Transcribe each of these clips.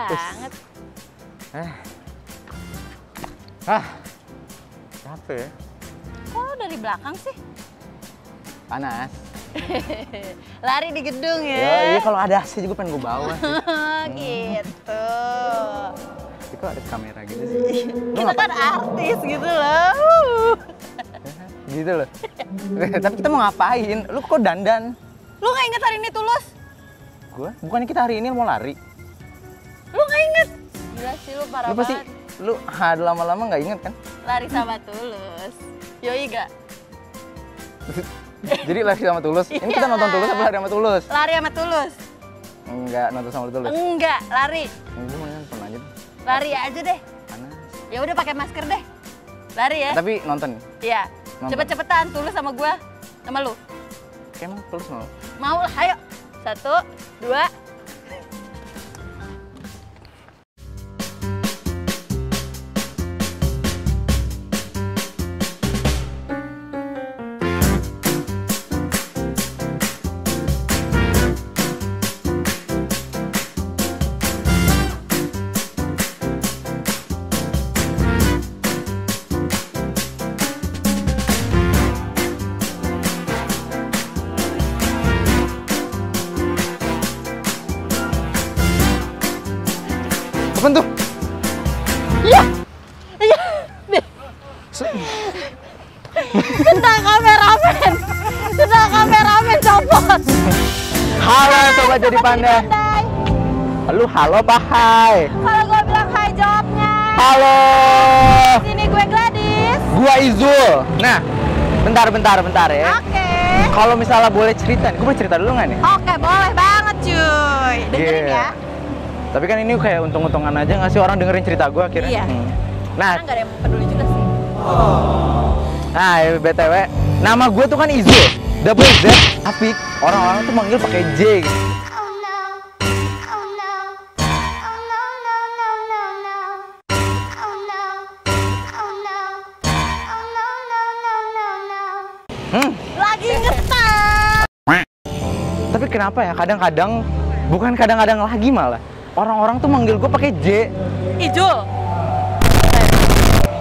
banget. Capek ya? Kok lo dari belakang sih? Panas. Lari di gedung ya? Ya, iya kalau ada AC juga pengen gue bawa sih. Gitu. Tapi kok ada kamera gitu sih? Kita kan artis gitu loh. Gitu loh. Tapi kita mau ngapain? Lu kok dandan? Lu nggak inget hari ini Tulus? Gue? Bukannya kita hari ini mau lari? Lu nggak inget? Gila sih lu parah Lu pasti, banget. lu lama-lama nggak inget kan? Lari sama Tulus. Yoi gak? Jadi lari sama Tulus? Ini kita nonton Tulus apa lari sama Tulus? Lari sama Tulus? Enggak, nonton sama Tulus? Enggak, lari. Gue mau nonton aja deh. Lari aja deh. Panas. Ya udah pakai masker deh. Lari ya? Tapi nonton? Iya. Nonton. Cepet-cepetan Tulus sama gua. Sama lu. Kayak emang Tulus mau? Mau lah, ayo. 1, 2. Apaan tuh? Iya. Iya. Sendal kameramen. Sendal kameramen copot. Halo Sobat Jadi Pandai. Lu halo apa hai? Kalau gue bilang hai jawabnya. Halo. Sini gue Gladys. Gua Izul. Nah, bentar ya. Oke. Kalau misalnya boleh cerita, gue boleh cerita dulu nggak nih? Oke, boleh banget cuy. Dengerin Iya. ya. Tapi kan ini kayak untung-untungan aja nggak sih orang dengerin cerita gue akhirnya? Iya. Nah, Karena nggak ada yang peduli juga sih. nah BTW, nama gue tuh kan Izul, double Z, Apik. Orang-orang tuh manggil pakai J gitu. Lagi ngetar. Tapi kenapa ya? Kadang-kadang, bukan kadang-kadang lagi malah. Orang-orang tuh manggil gue pakai J, Ijul.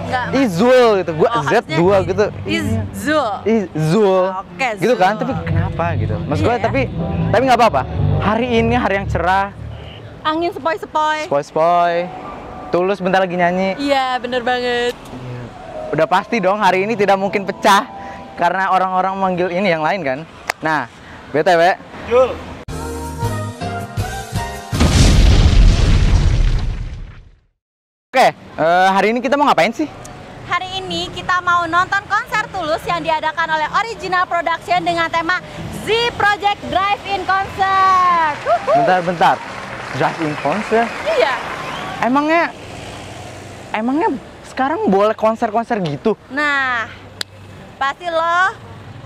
Enggak. Izul gitu. Gue Z2 gitu. Izul. Izul. Oke, Gitu kan? Zul. Tapi kenapa gitu? Maksud gue, Iya ya. tapi nggak apa-apa. Hari ini hari yang cerah, Angin sepoi-sepoi. spoi-spoi, Tulus bentar lagi nyanyi. Iya, bener banget. Udah pasti dong hari ini tidak mungkin pecah karena orang-orang manggil ini yang lain kan. Nah, BTW. Jul. Oke, hari ini kita mau ngapain sih? Hari ini kita mau nonton konser Tulus yang diadakan oleh Original Production dengan tema Z Project Drive-In Concert. Bentar. Drive-in konser? Iya. Emangnya sekarang boleh konser-konser gitu? Nah, pasti lo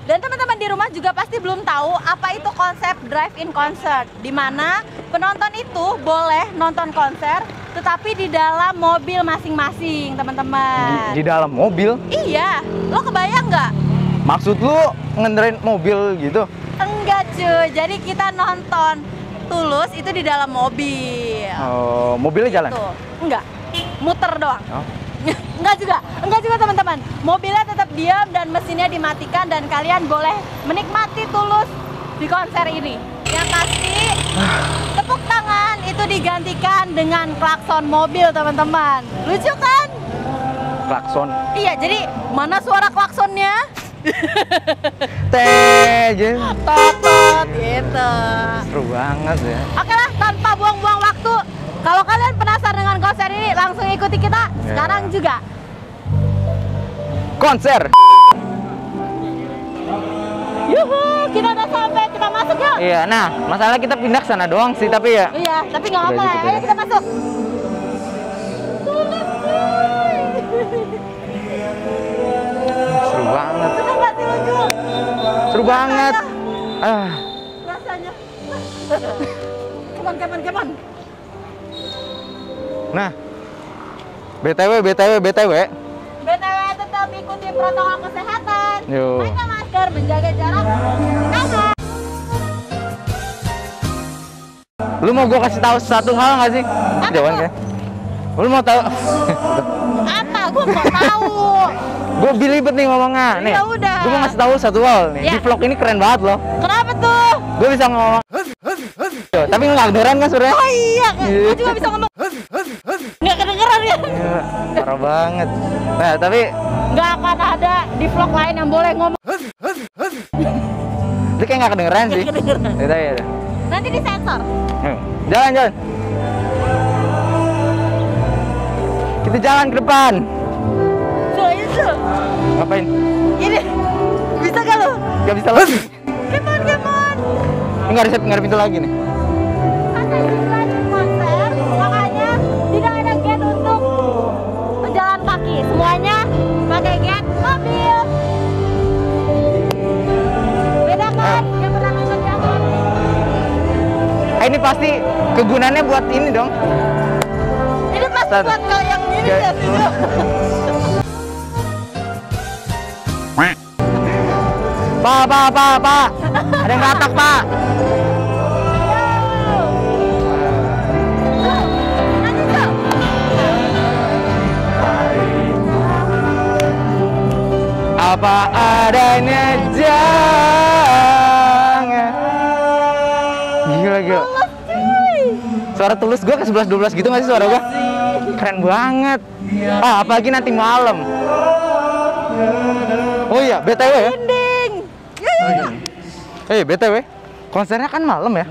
dan teman-teman di rumah juga pasti belum tahu apa itu konsep drive-in concert, di mana penonton itu boleh nonton konser tetapi di dalam mobil masing-masing, teman-teman. Di dalam mobil? Iya, lo kebayang nggak? Maksud lu ngenderin mobil gitu? Enggak cuy, jadi kita nonton Tulus itu di dalam mobil. Oh, mobilnya jalan? Tuh, enggak, muter doang. Oh. Enggak juga teman-teman. Mobilnya tetap diam dan mesinnya dimatikan dan kalian boleh menikmati Tulus di konser ini. Yang pasti tepuk tangan itu digantikan dengan klakson mobil, teman-teman. Lucu kan? Klakson? Iya, jadi mana suara klaksonnya? Jadi Totot gitu. seru banget ya. Oke lah, tanpa buang-buang waktu, kalau kalian penasaran dengan konser ini, langsung ikuti kita sekarang juga. Konser. Yuhu, kita udah sampai, kita masuk yuk. Iya, nah masalah kita pindah ke sana doang sih, tapi ya. Iya, tapi nggak apa-apa Udah ya. gitu Ayo ya. kita masuk. Tulus, cuy. Seru banget. Seneng nggak sih lu, Jul? Seru banget. Rasanya. Come on. Nah, BTW. BTW tetap ikuti protokol kesehatan. Yo. Pakai masker, menjaga jarak, cuci tangan. Lu mau gue kasih tahu satu hal nggak sih? Jawaban kan? Lu mau tahu? Apa? Gue mau tahu. Gue bilibet nih ngomongnya. Nih, Ya udah. gue mau ngasih tahu satu hal nih. Ya. Di vlog ini keren banget loh. Kenapa tuh? Gue bisa ngomong. Yo, tapi nggak kedengeran kan sebenarnya? Oh iya, gue juga bisa ngomong. Nggak kedengeran ya? Iya, parah banget. Nah, tapi Nggak akan ada di vlog lain yang boleh ngomong. itu kayak nggak kedengeran sih. Nggak kedengeran. Ya. Nanti disensor. Jalan. Kita jalan ke depan. So, itu. Ngapain? Ini. Bisa gak lo? Gak bisa lagi. Come on. Ini nggak ada pintu lagi nih. Karena ini lanjut konser, makanya tidak ada gate untuk pejalan kaki. Semuanya pakai gate mobil. Beda kan? Yang pernah nonton jalan. Ini pasti kegunaannya buat ini dong. Ini pasti Satu. buat kau yang ini Oke. ya sih. Pak. Ada yang ngatak, Pak. Apa adanya jangan. Gila. Suara Tulus gue ke 11-12 gitu nggak sih suara gue? Keren banget. Apalagi nanti malam. Oh iya, BTW ya? BTW, konsernya kan malam ya?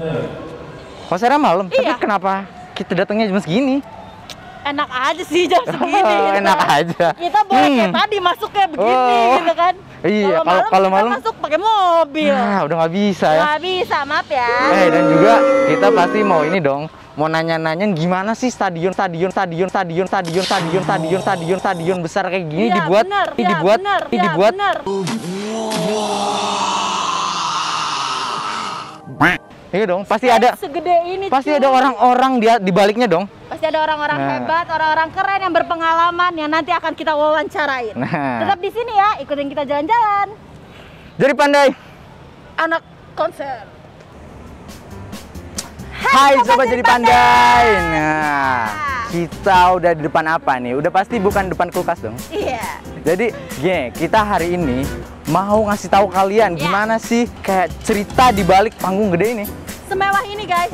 Konsernya malam, tapi Iya. kenapa kita datangnya jam segini? Enak aja sih jam segini. gitu Enak kan. aja. Kita boleh kayak tadi masuk kayak begini Oh. gitu kan. Iya, kalau kalau malam malam- kita masuk pakai mobil. Nah, udah nggak bisa ya. Nggak bisa, maaf ya. Dan juga kita pasti mau ini dong, mau nanya-nanyain gimana sih stadion besar kayak gini Iya, dibuat, bener, ini iya, dibuat, bener, ini iya, dibuat. bener. Iya dong, pasti ada, Segede ini. pasti cuy. ada orang-orang di baliknya dong. Pasti ada orang-orang Nah. hebat, orang-orang keren yang berpengalaman yang nanti akan kita wawancarain. Nah. Tetap di sini ya, ikutin kita jalan-jalan. Jadi pandai. Anak konser. Hai sobat jadi pandai. Nah, kita udah di depan apa nih? Udah pasti bukan depan kulkas dong. Iya. Jadi, kita hari ini mau ngasih tahu kalian Ya. gimana sih kayak cerita di balik panggung gede ini. Semewah ini guys.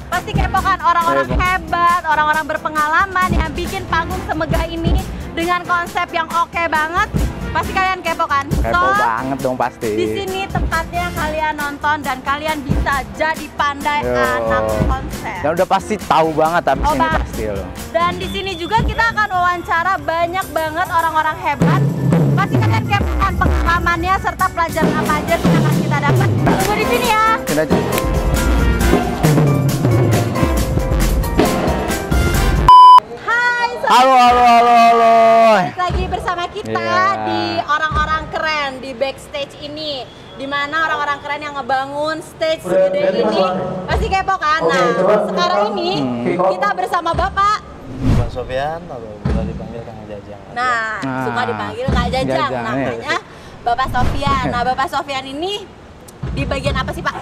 Pasti kepo kan orang-orang Kepo. hebat, orang-orang berpengalaman yang bikin panggung semegah ini dengan konsep yang oke banget. Pasti kalian kepo kan? Kepo banget dong pasti. Di sini tempatnya kalian nonton dan kalian bisa jadi pandai Yo. anak konser. Dan udah pasti tahu banget abis Oh, ini Bang. pasti loh. Dan di sini juga kita akan wawancara banyak banget orang-orang hebat. Pasti kalian kepo kan pengalamannya serta pelajaran apa aja sih yang akan kita dapat. Tunggu di sini ya. Sini aja. Hai, Halo. balik lagi bersama kita Iya. di orang-orang keren di backstage ini, di mana orang-orang keren yang ngebangun stage segede ini pasti kepo kan. Nah, sekarang ini kita bersama Bapak. Bang Sofyan atau bisa dipanggil Kang Jajang. Nah, Nah, suka dipanggil Kak Jajang, Jajang, namanya Bapak Sofyan. Nah, Bapak Sofyan ini di bagian apa sih, Pak?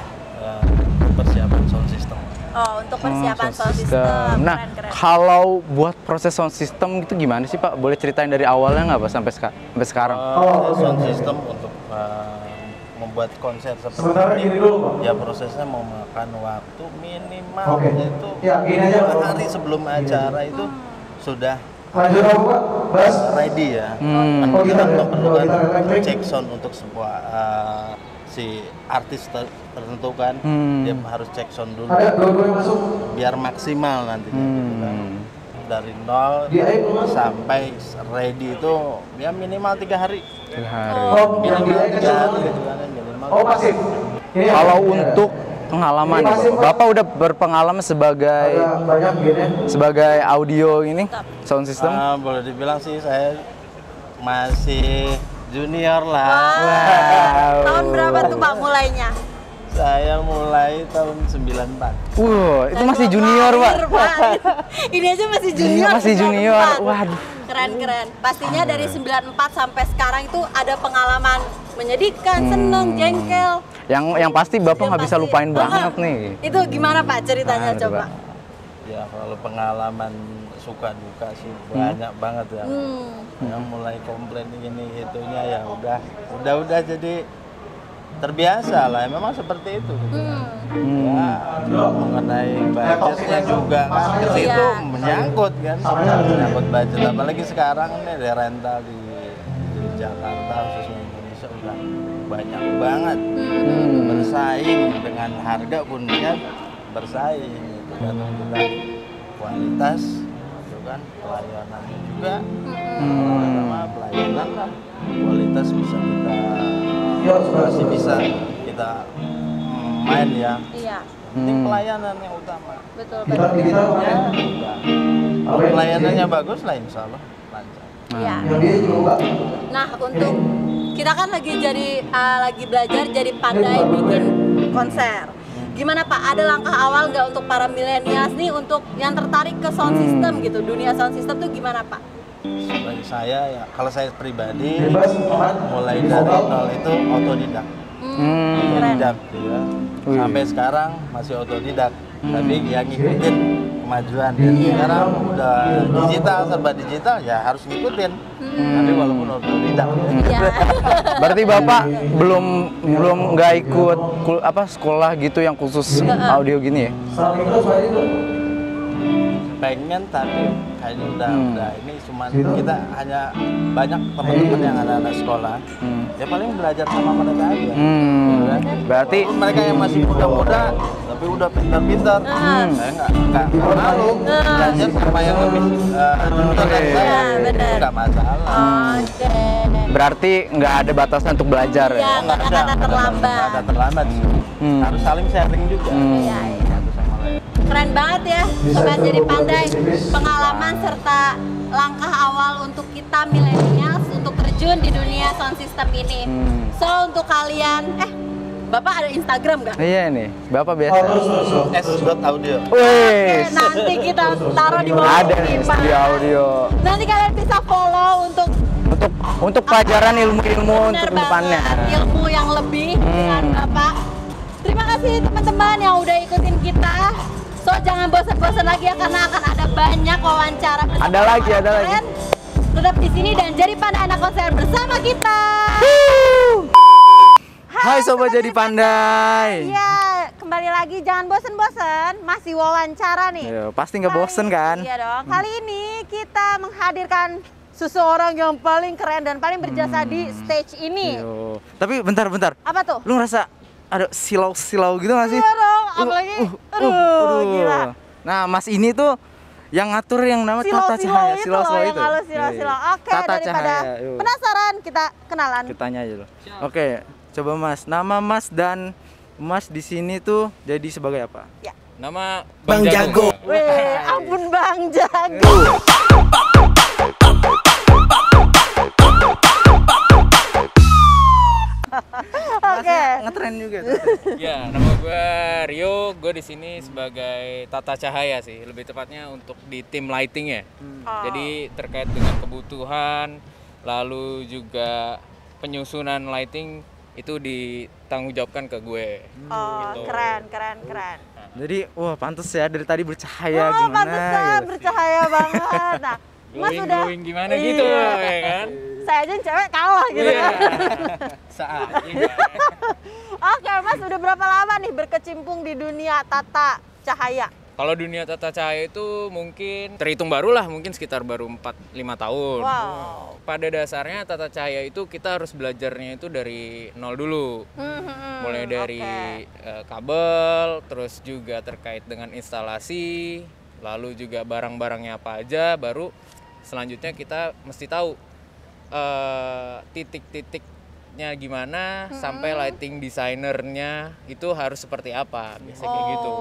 Persiapan sound system. Oh, untuk persiapan Sound sound system. Nah, Keren-keren. kalau buat proses sound system itu gimana sih Pak? Boleh ceritain dari awalnya nggak Pak sampai sekarang? Sound system untuk membuat konser seperti ini, ya prosesnya memakan waktu minimal itu 2 hari sebelum acara itu sudah ready ya. Kita memerlukan cek sound untuk sebuah si artis tertentu kan, dia harus cek sound dulu biar maksimal nantinya gitu kan. Dari nol sampai ready itu ya minimal 3 hari. 3 hari. Minimal 3 hari gitu kan, minimal. Kalau untuk pengalaman, Bapak udah berpengalaman sebagai audio ini sound system? Boleh dibilang sih saya masih junior lah. Wow. Tahun berapa tuh Pak mulainya? Saya mulai tahun 94. Itu masih junior Pak. Ini aja masih junior. Masih junior. 94. Waduh. Keren-keren. Pastinya dari 94 sampai sekarang itu ada pengalaman menyedihkan, seneng, jengkel. Yang pasti Bapak nggak bisa lupain banget nih. Itu gimana Pak ceritanya Nah, coba? Pak. Ya kalau pengalaman suka duka sih banyak banget ya. Yang mulai komplain ini itunya ya udah jadi terbiasa lah. Memang seperti itu. Gitu. Ya, mengenai budgetnya juga kan ke situ menyangkut kan, menyangkut budget. Apalagi sekarang nih ada rental di Jakarta khususnya Indonesia udah banyak banget bersaing dengan harga pun kan bersaing gitu kan kita kualitas itu kan pelayanannya juga sama pelayanan lah kualitas bisa kita masih bisa kita main ya. Iya. Ini pelayanan yang utama. Betul. Ya, kalau pelayanannya bagus lah insya Allah lancar. Iya. Nah, untuk kita kan lagi belajar jadi pandai bikin konser. Gimana Pak? Ada langkah awal nggak untuk para milenials nih untuk yang tertarik ke sound system gitu? Dunia sound system tuh gimana Pak? Bagi saya ya, kalau saya pribadi mulai dari nol itu otodidak. Otodidak ya. Sampai sekarang masih otodidak. Tapi ya ngikutin kemajuan dan sekarang udah digital, serba digital ya harus ngikutin. Tapi walaupun otodidak. Iya. Berarti Bapak belum nggak ikut sekolah gitu yang khusus audio gini ya? Pengen tapi kayaknya udah ini cuman kita hanya banyak teman-teman yang anak-anak sekolah ya paling belajar sama mereka aja. Berarti mereka yang masih muda-muda tapi udah pintar-pintar saya nggak malu belajar sama yang lebih pintar dari saya nggak masalah. berarti nggak ada batasan untuk belajar ya? Iya, nggak ada terlambat. Nggak ada terlambat sih. Harus saling sharing juga. Iya. Keren banget ya, Sobat Jadi Pandai. Pengalaman serta langkah awal untuk kita millennials untuk terjun di dunia sound system ini. So untuk kalian, Bapak ada Instagram nggak? Iya nih, Bapak biasa. S.audio. Wih, Nanti kita taruh di bawah ada ini, nih Pak. di audio. Nanti kalian bisa follow Untuk pelajaran ilmu-ilmu untuk bener depannya. banget, ilmu yang lebih dengan Bapak. Terima kasih teman-teman yang udah ikutin kita. So jangan bosan-bosan lagi ya karena akan ada banyak wawancara bersama Ada lagi. kalian. Tetap di sini dan jadi pandai anak konser bersama kita. Hai Sobat Jadi Pandai. Iya, kembali lagi jangan bosan-bosan, masih wawancara nih. Yo, pasti nggak bosen kan? Iya dong. Kali ini kita menghadirkan seseorang yang paling keren dan paling berjasa di stage ini. Yo. Tapi bentar. Apa tuh? Lu ngerasa ada silau-silau gitu nggak sih? Iya dong, apalagi aduh, gila. Nah, Mas ini tuh yang ngatur yang namanya Tata Cahaya. Silau-silau itu. Silau-silau. Oke, Tata daripada Cahaya. Yuk. penasaran kita kenalan. Kita tanya aja loh. Oke, coba Mas. Nama Mas dan Mas di sini tuh jadi sebagai apa? Ya. Nama Bang Jago. Weh, ampun Bang Jago. Oke. Ngetren juga. Ya, nama gue Rio. Gue di sini sebagai Tata Cahaya sih. Lebih tepatnya untuk di tim lighting ya. Jadi terkait dengan kebutuhan, lalu juga penyusunan lighting itu ditanggungjapkan ke gue. Oh, gitu. keren. Jadi, wah pantas ya dari tadi bercahaya Oh, gimana pantesan gitu. bercahaya banget. Nah, Mas udah Glowing gimana gitu ya kan? Saya aja yang cewek kalah gitu Iya. kan. Saat Oke, Mas udah berapa lama nih berkecimpung di dunia tata cahaya? Kalau dunia tata cahaya itu mungkin terhitung baru lah, mungkin sekitar baru 4-5 tahun. Wow. Pada dasarnya tata cahaya itu kita harus belajarnya itu dari nol dulu. Mulai dari kabel, terus juga terkait dengan instalasi, lalu juga barang-barangnya apa aja, baru selanjutnya kita mesti tahu titik-titiknya gimana, sampai lighting designernya itu harus seperti apa, biasanya kayak gitu.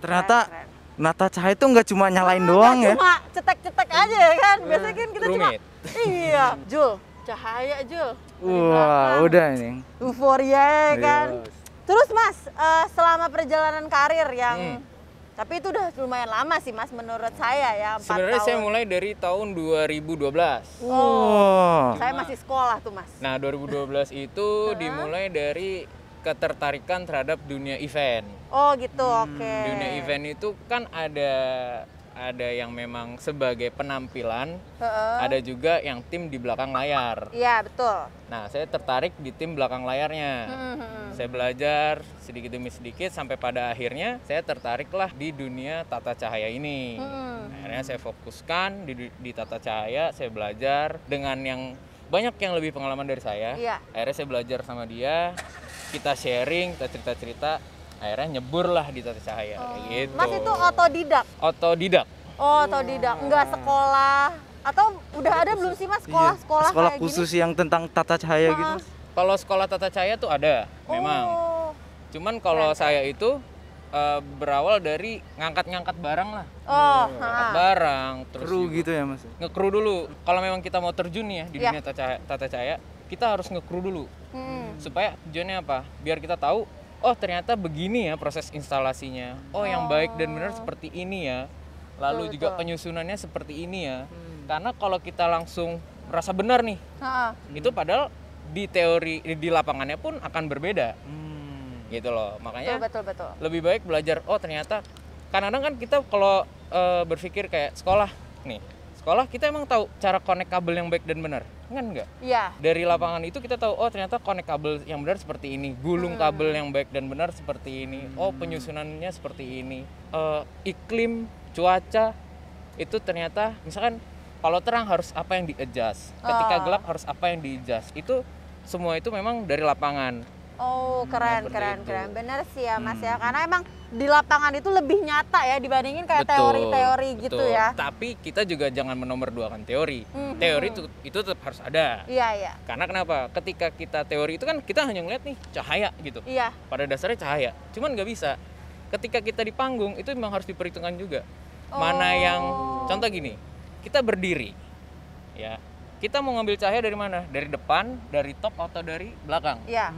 Ternyata Keren. Nata Cahaya itu nggak cuma nyalain doang ya. Cuma cetek-cetek aja ya kan. Biasanya kan kita cuma Rumit. iya, Jul, cahaya Jul. Wah, udah ini. Euforia ya kan. Yes. Terus Mas, selama perjalanan karir yang tapi itu udah lumayan lama sih Mas menurut saya ya, 4 Sebenarnya tahun. saya mulai dari tahun 2012. Oh. Saya masih sekolah tuh Mas. Nah, 2012 itu dimulai dari ketertarikan terhadap dunia event. Oh gitu, oke. Dunia event itu kan ada yang memang sebagai penampilan, ada juga yang tim di belakang layar. Iya, betul. Nah, saya tertarik di tim belakang layarnya. Saya belajar sedikit demi sedikit sampai pada akhirnya saya tertariklah di dunia tata cahaya ini. Akhirnya saya fokuskan di tata cahaya, saya belajar dengan yang banyak yang lebih pengalaman dari saya. Iya. Akhirnya saya belajar sama dia, kita sharing, kita cerita-cerita, akhirnya nyebur lah di tata cahaya kayak gitu. Mas itu otodidak? Otodidak. Oh, otodidak, nggak sekolah? Atau udah ada belum sih Mas sekolah-sekolah Sekolah kayak khusus gini? yang tentang tata cahaya gitu. Kalau sekolah tata cahaya tuh ada, memang. Oh, Cuman kalau saya itu berawal dari ngangkat-ngangkat barang lah. Ngangkat barang, terus Kru juga gitu ya Mas. ngekru dulu. Kalau memang kita mau terjun nih ya di dunia tata cahaya, kita harus ngekru dulu. Supaya tujuannya apa? Biar kita tahu, oh ternyata begini ya proses instalasinya. Oh yang baik dan benar seperti ini ya. Lalu juga penyusunannya seperti ini ya. Karena kalau kita langsung merasa benar nih, itu padahal di teori, di lapangannya pun akan berbeda. Gitu loh. Makanya betul. lebih baik belajar, oh ternyata kadang-kadang kan kita kalau berpikir kayak sekolah nih, sekolah kita emang tahu cara connect kabel yang baik dan benar, kan enggak? Iya. Dari lapangan itu kita tahu, oh ternyata connect kabel yang benar seperti ini, gulung kabel yang baik dan benar seperti ini, oh penyusunannya seperti ini, iklim, cuaca itu ternyata misalkan kalau terang harus apa yang di-adjust, ketika gelap harus apa yang di-adjust, itu semua itu memang dari lapangan. Oh, keren. Seperti itu. Bener sih ya Mas ya, karena emang di lapangan itu lebih nyata ya dibandingin kayak teori-teori gitu ya. Tapi kita juga jangan menomorduakan teori. Teori itu tetap harus ada. Iya. Karena kenapa? Ketika kita teori itu kan kita hanya ngeliat nih cahaya gitu. Iya. Pada dasarnya cahaya. Cuman nggak bisa. Ketika kita di panggung itu memang harus diperhitungkan juga. Mana yang contoh gini, kita berdiri, ya. Kita mau ngambil cahaya dari mana? Dari depan, dari top atau dari belakang? Iya.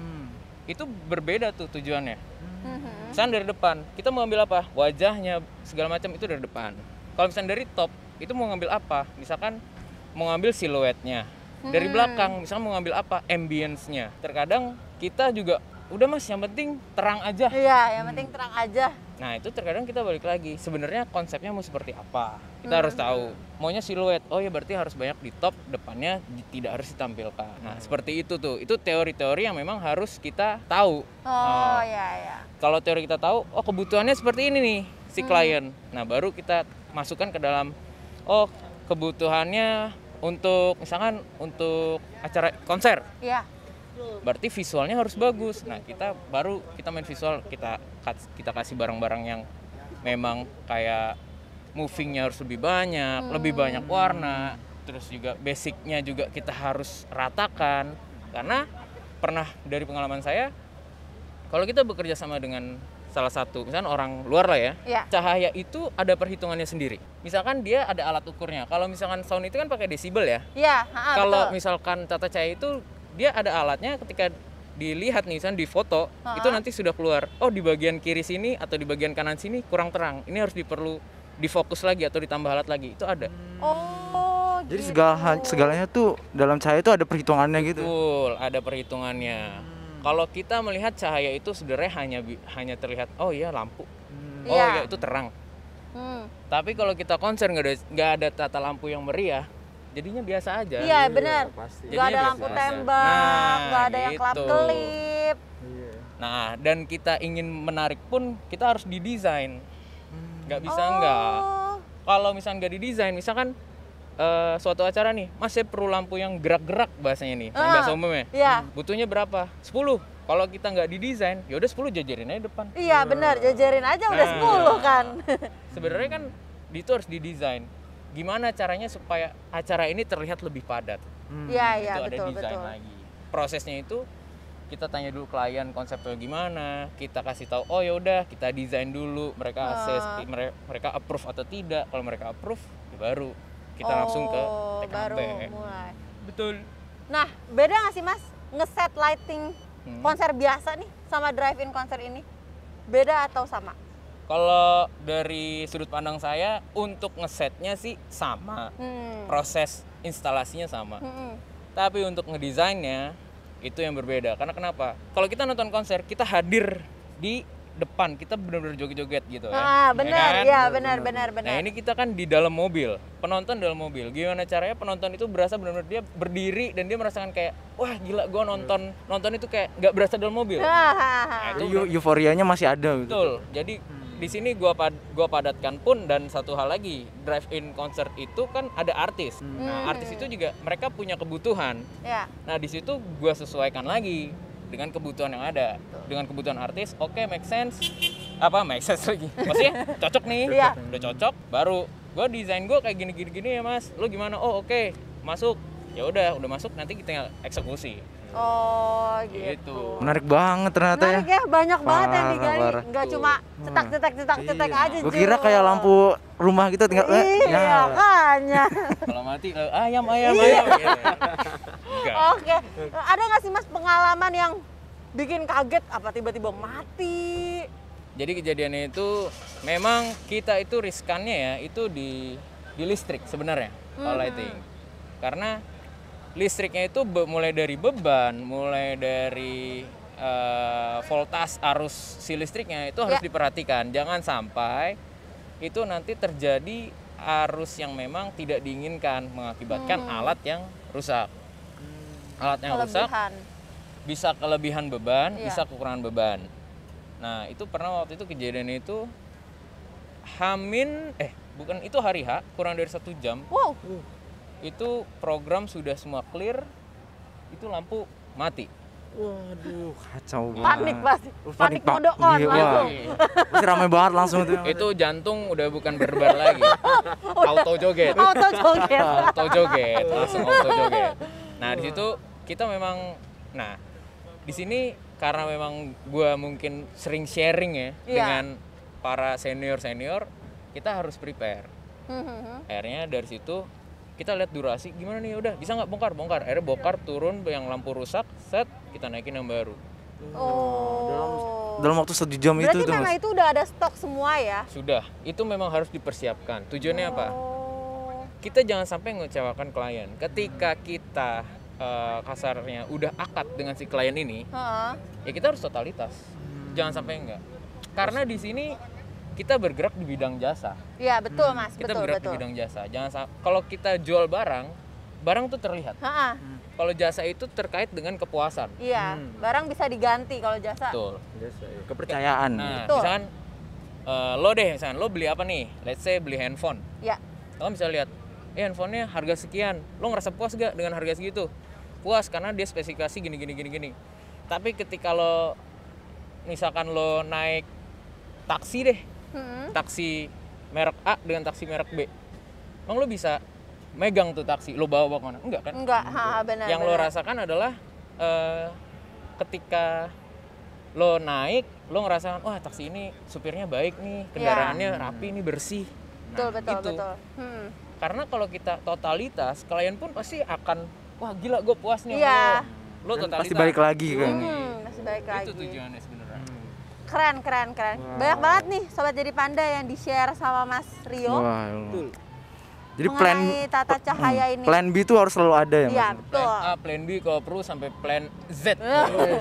Itu berbeda tuh tujuannya. Misalnya dari depan, kita mau ngambil apa? Wajahnya segala macam itu dari depan. Kalau misalnya dari top, itu mau ngambil apa? Misalkan mau ngambil siluetnya. Dari belakang, misalnya mau ngambil apa? Ambience-nya. Terkadang kita juga, udah Mas, yang penting terang aja. Iya, yang penting terang aja. Nah itu terkadang kita balik lagi, sebenarnya konsepnya mau seperti apa, kita harus tahu. Maunya siluet, oh ya berarti harus banyak di top, depannya tidak harus ditampilkan. Nah seperti itu tuh, itu teori-teori yang memang harus kita tahu. Oh iya. Kalau teori kita tahu, oh kebutuhannya seperti ini nih si klien. Nah baru kita masukkan ke dalam, oh kebutuhannya untuk misalkan untuk acara konser. Iya. Berarti visualnya harus bagus. Nah kita main visual, kita kasih barang-barang yang memang kayak movingnya harus lebih banyak warna, terus juga basicnya juga kita harus ratakan. Karena pernah dari pengalaman saya, kalau kita bekerja sama dengan salah satu misalkan orang luar lah ya, cahaya itu ada perhitungannya sendiri. Misalkan dia ada alat ukurnya. Kalau misalkan sound itu kan pakai desibel ya. Iya. Kalau misalkan tata cahaya itu dia ada alatnya, ketika dilihat nih misalnya di foto itu nanti sudah keluar, oh di bagian kiri sini atau di bagian kanan sini kurang terang, ini harus perlu difokus lagi atau ditambah alat lagi, itu ada. Oh Jadi gitu. segalanya tuh dalam cahaya itu ada perhitungannya gitu. Betul, ada perhitungannya. Kalau kita melihat cahaya itu sebenarnya hanya terlihat, oh iya lampu, oh iya itu terang. Tapi kalau kita konser nggak ada tata lampu yang meriah, jadinya biasa aja. Iya benar. Jadinya Gak ada lampu biasa aja. tembak, gak ada yang gitu. kelap-kelip. Nah, dan kita ingin menarik pun kita harus didesain. Nggak bisa enggak. Kalau misalnya nggak didesain, misalkan suatu acara nih, Mas saya perlu lampu yang gerak-gerak bahasanya nih, bahasa umumnya. Iya. Butuhnya berapa? 10. Kalau kita nggak didesain, ya udah 10 jajarin aja depan. Iya benar, jajarin aja udah 10 kan. Sebenarnya kan itu harus didesain. Gimana caranya supaya acara ini terlihat lebih padat? Iya, Itu betul. ada desain lagi. Prosesnya itu kita tanya dulu klien konsepnya gimana, kita kasih tahu, oh ya udah kita desain dulu, mereka assess, mereka approve atau tidak. Kalau mereka approve, ya baru kita langsung ke TKP. Baru mulai. Betul. Nah, beda nggak sih Mas ngeset lighting konser biasa nih sama drive-in konser ini? Beda atau sama? Kalau dari sudut pandang saya, untuk ngesetnya sih sama, proses instalasinya sama. Tapi untuk ngedesainnya Itu yang berbeda. Karena kenapa? Kalau kita nonton konser, kita hadir di depan, kita benar-benar joget-joget gitu ya. Benar, ya benar. Nah ini kita kan di dalam mobil, penonton dalam mobil. Gimana caranya penonton itu berasa benar-benar dia berdiri dan dia merasakan kayak, wah gila gue nonton itu kayak nggak berasa dalam mobil. Nah, itu Euforianya masih ada gitu. betul. Jadi di sini gua padatkan pun, dan satu hal lagi, drive-in concert itu kan ada artis. Nah artis itu juga mereka punya kebutuhan. Ya. Nah di situ gua sesuaikan lagi dengan kebutuhan yang ada, dengan kebutuhan artis. Oke, make sense lagi, maksudnya cocok nih. Iya. Udah cocok, baru gue desain gue kayak gini ya mas, lo gimana? Oh oke, masuk. Ya udah masuk, nanti kita eksekusi. Oh gitu. Menarik banget ternyata Menarik ya, banyak banget yang Parah, digali. parah. Nggak cuma cetak aja. Gue kira kayak lampu rumah gitu tinggal Iya, makanya. Kalau mati ayam gitu. Enggak. Oke, ada nggak sih mas pengalaman yang bikin kaget apa tiba-tiba mati? Jadi kejadiannya itu memang kita itu riskannya ya itu di listrik sebenarnya kalau lighting. Karena listriknya itu mulai dari beban, mulai dari voltas arus si listriknya itu harus diperhatikan. Jangan sampai itu nanti terjadi arus yang memang tidak diinginkan mengakibatkan alat yang rusak. Alat yang rusak bisa kelebihan beban, bisa kekurangan beban. Nah itu pernah waktu itu kejadian itu itu hari H, kurang dari 1 jam. Wow. Itu program sudah semua clear, itu lampu mati. Waduh, kacau banget. Panik pasti. Panik mode on Iya, langsung. Pasti ramai banget langsung tuh. Itu jantung udah bukan berdebar lagi. Auto joget. Auto joget. Auto joget, langsung auto joget. Nah, di situ kita memang di sini karena memang gua mungkin sering sharing ya dengan para senior, kita harus prepare. Akhirnya dari situ kita lihat durasi gimana nih, udah bisa nggak bongkar. Akhirnya bongkar, turun yang lampu rusak, set kita naikin yang baru. Dalam waktu 1 jam Berarti itu memang mas. itu udah ada stok semua ya? Sudah, itu memang harus dipersiapkan. Tujuannya apa? Kita jangan sampai mengecewakan klien. Ketika kita kasarnya udah akad dengan si klien ini, ya kita harus totalitas. Jangan sampai enggak. Karena di sini kita bergerak di bidang jasa. Iya betul mas, Kita betul. bergerak di bidang jasa. Kalau kita jual barang tuh terlihat. Kalau jasa itu terkait dengan kepuasan. Iya, barang bisa diganti kalau jasa. Betul. Kepercayaan. Nah, Betul. misalkan lo beli apa nih? Let's say beli handphone. Iya. Lo bisa lihat, handphonenya harga sekian. Lo ngerasa puas gak dengan harga segitu? Puas karena dia spesifikasi gini. Tapi ketika lo misalkan lo naik taksi deh, taksi merek A dengan taksi merek B, emang lo bisa megang tuh taksi, lo bawa kemana? Enggak kan? Enggak, benar. Yang lo rasakan adalah ketika lo naik, lo ngerasakan, wah taksi ini supirnya baik nih, kendaraannya rapi nih, bersih. Betul. Karena kalau kita totalitas, klien pun pasti akan, wah gila gue puas nih. Iya. Lo totalitas. Pasti balik lagi kan. Masih baik lagi. Itu tujuannya sebenarnya. Keren. Banyak banget nih Sobat Jadi Panda yang di-share sama Mas Rio. Wah, jadi mengenai tata cahaya ini. Plan B itu harus selalu ada ya mas? Iya, betul. Plan A, plan B, kalau perlu sampai plan Z.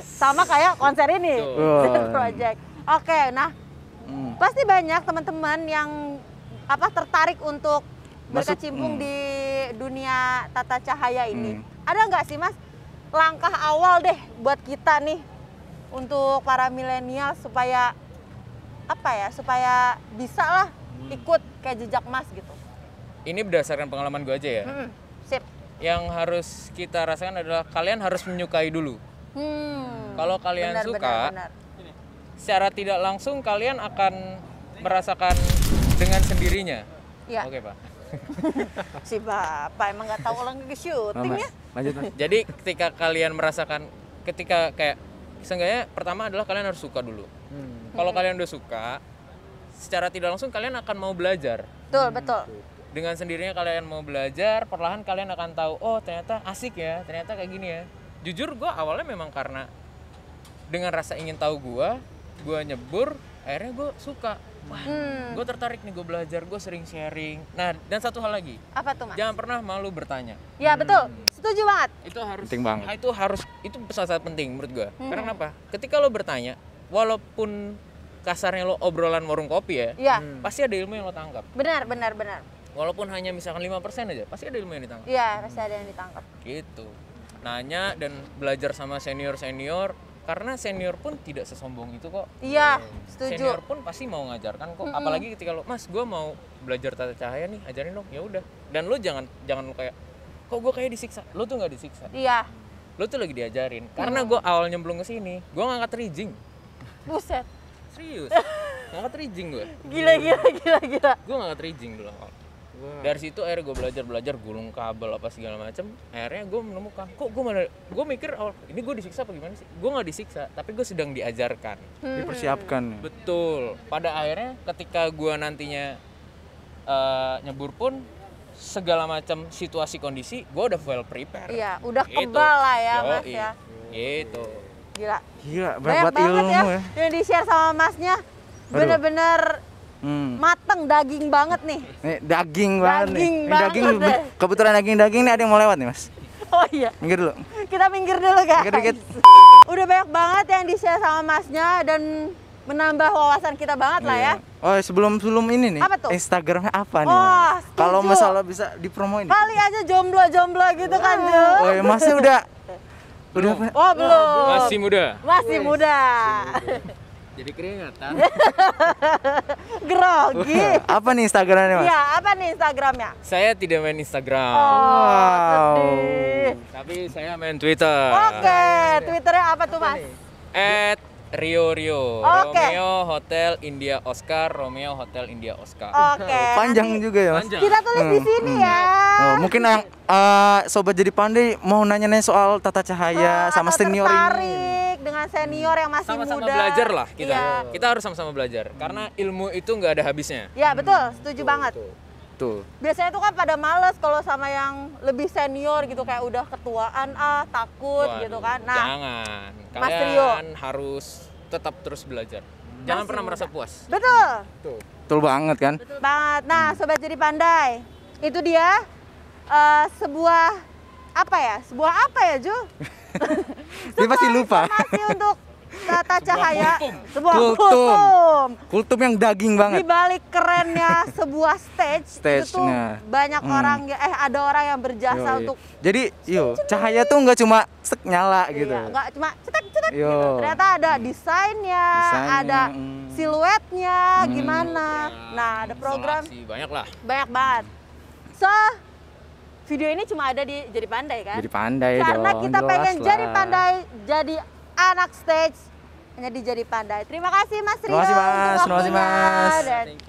Sama kayak konser ini, Betul. Z Project. Oke, nah pasti banyak teman-teman yang tertarik untuk berkecimpung di dunia tata cahaya ini. Ada nggak sih mas langkah awal deh buat kita nih untuk para milenial supaya supaya bisa lah ikut kayak jejak mas gitu? Ini berdasarkan pengalaman gue aja ya. Sip. Yang harus kita rasakan adalah kalian harus menyukai dulu. Kalau kalian suka, secara tidak langsung kalian akan merasakan dengan sendirinya. Iya. Oke pak. Si bapak emang nggak tahu orang ke syuting ya. Lanjut mas. Jadi ketika kalian merasakan, ketika kayak seenggaknya pertama adalah kalian harus suka dulu. Kalau kalian udah suka, secara tidak langsung kalian akan mau belajar. Betul. Dengan sendirinya kalian mau belajar, perlahan kalian akan tahu, oh ternyata asik ya, ternyata kayak gini ya. Jujur gue awalnya memang karena dengan rasa ingin tahu gue nyebur, akhirnya gue suka. Wah, gue tertarik nih, gue belajar, gue sering sharing. Nah, dan satu hal lagi, Apa tuh mas? jangan pernah malu bertanya. Ya betul. Setuju banget. Itu harus Penting banget. Itu sangat penting menurut gua. Karena kenapa? Ketika lo bertanya, walaupun kasarnya lo obrolan warung kopi ya, Iya. pasti ada ilmu yang lo tangkap. Benar. Walaupun hanya misalkan 5% aja, pasti ada ilmu yang ditangkap. Iya, pasti ada yang ditangkap. Gitu. Nanya dan belajar sama senior-senior, karena senior pun tidak sesombong itu kok. Iya, setuju. Senior pun pasti mau ngajarkan kok. Apalagi ketika lo, Mas, gua mau belajar tata cahaya nih, ajarin dong. Ya udah. Dan lo jangan lo kayak, kok gua kayak disiksa. Lo tuh nggak disiksa. Iya. Lo tuh lagi diajarin. Karena gua awal nyemplung ke sini, gua ngangkat rigging. Buset. Serius. Ngangkat rigging gua. Gila. Gua ngangkat rigging dulu awal. Dari situ akhirnya gue belajar gulung kabel apa segala macam. Akhirnya gue menemukan, kok gue mikir awal ini gue disiksa apa gimana sih? Gue nggak disiksa, tapi gue sedang diajarkan. Dipersiapkan. Betul. Pada akhirnya ketika gue nantinya nyebur pun segala macam situasi kondisi gue udah well prepare. Iya, udah Gitu. kebal lah ya Mas Yoi. ya. Gitu. Gila. Gila, Banyak banget banget ilmu ya. yang di-share sama Masnya. Bener-bener mateng, daging banget nih. Nih, daging banget nih. Daging Ini banget daging, deh. kebetulan daging nih ada yang mau lewat nih, Mas. Oh iya, Minggir dulu. kita minggir dulu guys. Minggir dikit. Udah banyak banget yang di-share sama Masnya dan menambah wawasan kita banget lah ya. Oh, sebelum ini nih. Apa tuh? Instagramnya apa nih? Oh, Mas? setuju. Kalau masalah bisa dipromoin. Kali aja jomblo-jomblo gitu kan, Jo. Oh, ya, Masnya udah Oh, belum. Masih muda. Jadi keringatan. Grogi. apa nih Instagramnya, Mas? Iya, apa nih Instagramnya? Saya tidak main Instagram, Oh, sedih. tapi saya main Twitter. Oke, Twitternya apa tuh, Mas? @Rio. Oke. Romeo Hotel India Oscar. Romeo Hotel India Oscar. Oke. Panjang juga ya, Mas. Panjang. Kita tulis di sini ya. Oh, mungkin yang sobat jadi pandai mau nanya-nanya soal tata cahaya sama Atau senior ini. tertarik dengan senior yang masih Sama-sama muda. belajar lah kita. Iya. Kita harus sama-sama belajar karena ilmu itu nggak ada habisnya. Ya, betul. Setuju banget. Tuh. Biasanya tuh kan pada males kalau sama yang lebih senior gitu, kayak udah ketuaan takut gitu Waduh, kan. Nah, jangan. Mas Rio. Kalian harus tetap terus belajar. Jangan pernah merasa puas. betul. Betul banget kan? Betul banget. Nah, sobat jadi pandai. Itu dia sebuah apa ya? Sebuah apa ya, Ju? Dia pasti lupa. Informasi untuk tata cahaya. Sebuah Kultum. kultum. Kultum yang daging banget. Di balik kerennya sebuah stage, itu tuh Stage-nya. banyak orang ada orang yang berjasa Yoi. untuk Jadi, cahaya tuh nggak cuma sek nyala gitu. iya, nggak cuma cetek Yo. gitu. Ternyata ada desainnya, Desainnya, ada siluetnya gimana. Nah, ada program Instalasi, banyak lah. banyak banget. So, video ini cuma ada di Jadi Pandai kan? Jadi pandai Karena dong. kita jelas pengen lah. jadi pandai, jadi anak stage, hanya di Jadi Pandai. Terima kasih Mas Rio. Terima kasih, Mas. untuk Terima kasih, waktunya. Mas. Dan-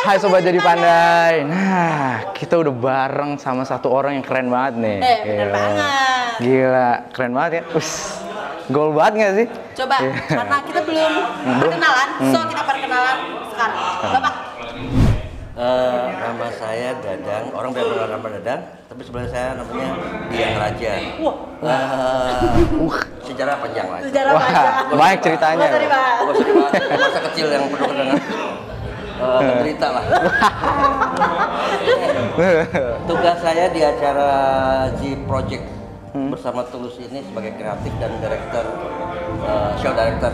Hai Sobat Jadi Pandai. Nah, kita udah bareng sama satu orang yang keren banget nih. bener Gila. banget. Gila, keren banget ya. Gol banget nggak sih? Coba, karena kita belum perkenalan, so kita perkenalan sekarang. Bapak. Nama saya Dadang, orang biasa mengenal nama Dadang, tapi sebenarnya saya namanya Dian Raja. Sejarah panjang lah. Sejarah Wah, panjang. banyak ceritanya. Nggak usah dibahas. Nggak usah dibahas, masa kecil yang penuh dengan menderita lah. Tugas saya di acara Z Project bersama Tulus ini sebagai kreatif dan director, show director.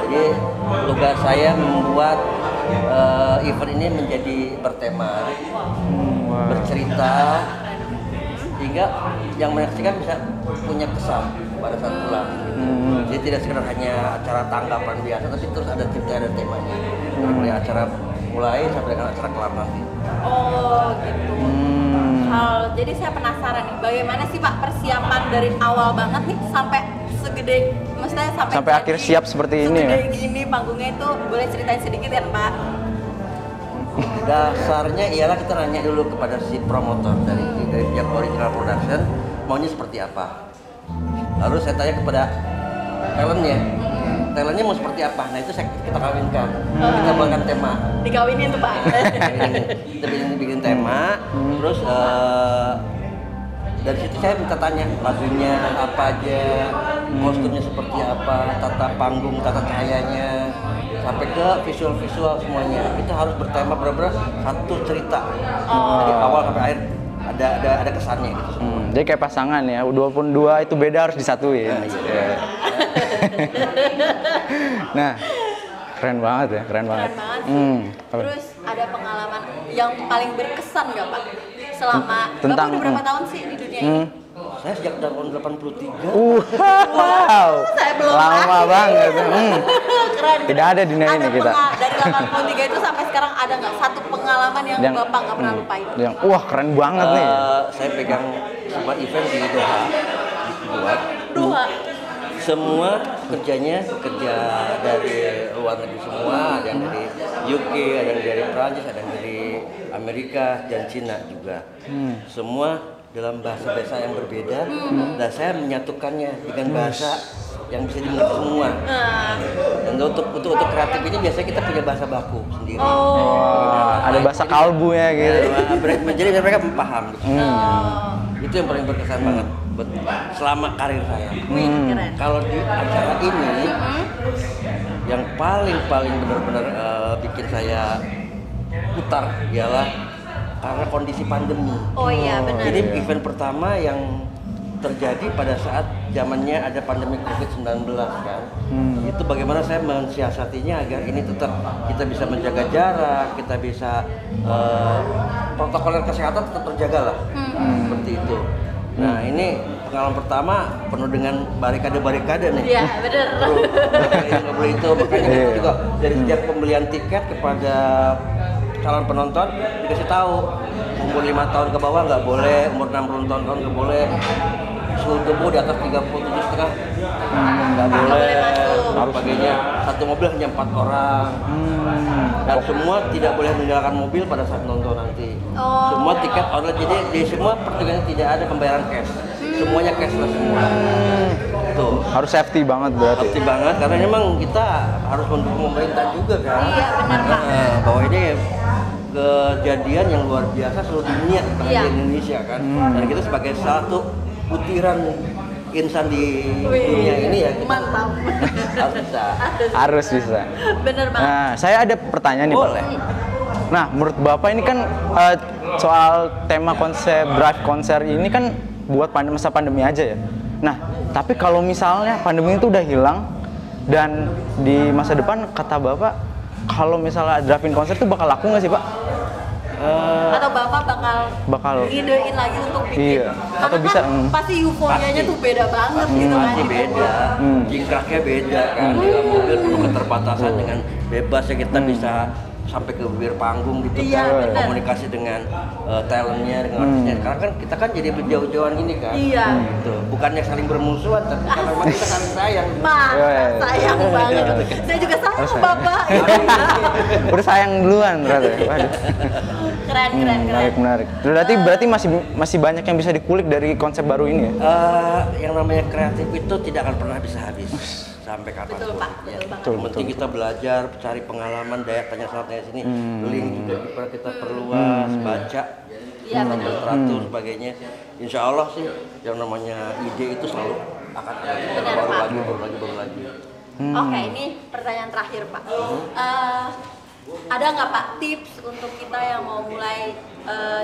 Jadi tugas saya membuat event ini menjadi bertema, bercerita, sehingga yang menyaksikan bisa punya kesan pada saat pulang. Jadi tidak sekedar hanya acara tanggapan biasa, tapi terus ada cerita dan temanya. Mulai acara mulai sampai dengan acara kelar nanti. Oh gitu. Jadi saya penasaran nih, bagaimana sih Pak persiapan dari awal banget nih sampai segede, maksudnya sampai Sampai akhir siap seperti ini segede ya? gini panggungnya itu, boleh ceritain sedikit ya Pak? Dasarnya ialah kita nanya dulu kepada si promotor dari pihak original production maunya seperti apa. Lalu saya tanya kepada talentnya, talentnya mau seperti apa. Nah itu kita kawinkan, kita buatkan tema. Dikawinin tuh Pak. Kita bikin tema, terus dari situ saya minta tanya lagunya apa aja, kostumnya seperti apa, tata panggung, tata cahayanya, sampai ke visual semuanya. Kita harus bertema benar-benar satu cerita dari awal sampai akhir ada kesannya gitu. Jadi kayak pasangan ya, walaupun dua itu beda harus disatuin. Nah, keren banget ya, keren banget. Terus ada pengalaman yang paling berkesan nggak Pak? Selama Tentang, Bapak udah berapa tahun sih di dunia ini? Saya sejak tahun 83. Wow, Saya belum lama lahir. banget. Keren. Tidak ada di dunia ini kita. Dari 83 itu sampai sekarang ada nggak satu pengalaman yang Bapak nggak pernah lupain? Yang wah keren banget nih. Saya pegang sebuah event di Doha, Doha. Semua kerja dari luar negeri semua, ada yang dari UK, ada yang dari Prancis, ada yang dari Amerika dan Cina juga. Semua dalam bahasa yang berbeda, dan saya menyatukannya dengan bahasa yang bisa dimengerti semua. Dan untuk kreatif ini biasanya kita punya bahasa baku sendiri. Ada bahasa kalbu ya gitu. Jadi mereka paham. Itu yang paling berkesan banget selama karir saya. Kalau di acara ini yang paling benar-benar bikin saya putar ialah karena kondisi pandemi. Oh iya benar. Ini event pertama yang terjadi pada saat zamannya ada pandemi COVID-19 kan. Itu bagaimana saya mensiasatinya agar ini tetap kita bisa menjaga jarak, kita bisa protokol kesehatan tetap terjaga lah. Seperti itu. Nah ini pengalaman pertama penuh dengan barikade nih. Iya benar. Nggak boleh itu, makanya kita juga dari sejak pembelian tiket kepada calon penonton dikasih tahu umur 5 tahun ke bawah nggak boleh, umur 60 tahun nggak boleh, suhu tubuh di atas 37,5 nggak boleh, sebagainya. Satu mobil hanya 4 orang dan semua tidak boleh meninggalkan mobil pada saat nonton nanti. Semua tiket online, jadi di semua pertunjukan tidak ada pembayaran cash, semuanya cashless semua. Tuh. Harus safety banget berarti. Safety banget karena memang kita harus mendukung pemerintah juga kan. Iya benar Pak. Bahwa ini kejadian yang luar biasa seluruh dunia di Indonesia kan. Dan kita sebagai satu butiran insan di dunia ini ya kita mantap. Harus bisa. Bener banget. Nah, saya ada pertanyaan nih Pak. Nah, menurut Bapak ini kan soal tema konsep drive konser ini kan buat masa pandemi aja ya. Nah, tapi kalau misalnya pandemi itu udah hilang dan di masa depan kata Bapak kalau misalnya drive-in konser itu bakal laku nggak sih Pak? Atau Bapak bakal ngidein lagi untuk bikin? Iya. Atau bisa? Pasti euforianya tuh beda banget gitu kan? Pasti beda, jingkraknya beda kan. Dalam mobil penuh keterbatasan dengan bebasnya kita bisa sampai ke bibir panggung gitu kan, komunikasi dengan talentnya, dengan artisnya. Karena kan kita kan jadi berjauh-jauhan gini kan. Iya. Gitu. Bukannya saling bermusuhan, tapi karena memang kita saling sayang. Sayang banget. Saya juga sayang Bapak. Udah sayang duluan berarti. Waduh. Keren. Menarik. Berarti masih banyak yang bisa dikulik dari konsep baru ini ya? Yang namanya kreatif itu tidak akan pernah bisa habis sampai kapan. Betul Pak. Ya. Betul banget. Penting kita belajar, cari pengalaman, daya tanya sana tanya sini, link juga kita perluas, baca, teratur sebagainya. Insya Allah sih yang namanya ide itu selalu akan ada baru lagi. Oke, ini pertanyaan terakhir Pak. Ada nggak Pak tips untuk kita yang mau mulai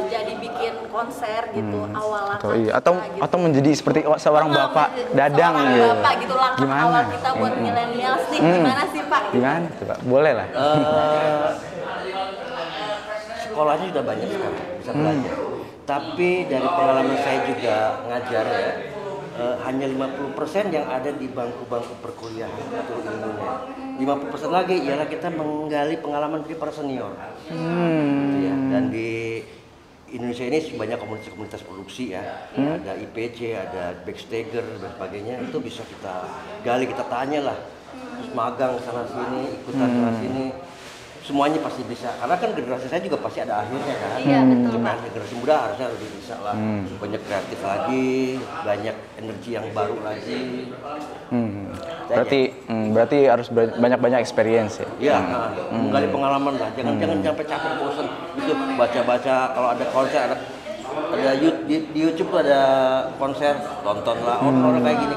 jadi bikin konser gitu awal langkah atau kita, gitu. atau menjadi seperti seorang bapak dadang seorang gitu. Bapak gitu langkah Gimana? awal kita buat milenial nih gimana sih Pak? Gimana tuh Pak? Boleh lah. Sekolahnya sudah banyak sekarang bisa belajar. Tapi dari pengalaman saya juga ngajar ya, hanya 50% yang ada di bangku-bangku perkuliahan atau ilmunya. 50% lagi ialah kita menggali pengalaman dari para senior. Ya, dan di Indonesia ini banyak komunitas-komunitas produksi ya, ada IPC, ada Backstager dan sebagainya. Itu bisa kita gali, kita tanya lah, terus magang sana sini, ikutan sana sini. semuanya pasti bisa. Karena kan generasi saya juga pasti ada akhirnya kan. Iya, betul, Pak. Generasi muda harusnya lebih bisa lah. Banyak kreatif lagi, banyak energi yang baru lagi. Berarti harus banyak-banyak experience ya. Iya, menggali pengalaman lah. Jangan sampai capek bosan. Itu baca-baca kalau ada konser ada di YouTube tuh ada konser, tontonlah. Orang kayak gini,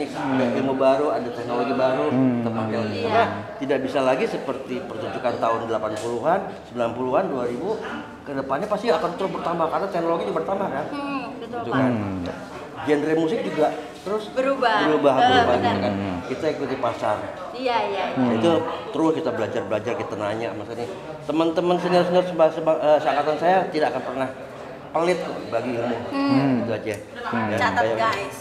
ada ilmu baru, ada teknologi baru, terpakai. Karena tidak bisa lagi seperti pertunjukan tahun 80-an, 90-an, 2000 ke depannya pasti akan terus bertambah karena teknologi juga bertambah kan. Betul, Gitu Pak. kan. Genre musik juga terus berubah gitu benar. kan. Kita ikuti pasar. Iya. Itu terus kita belajar, kita nanya maksudnya teman-teman senior seangkatan saya tidak akan pernah pelit kok bagi ilmu. Itu aja. Ya, Catat kayak- guys.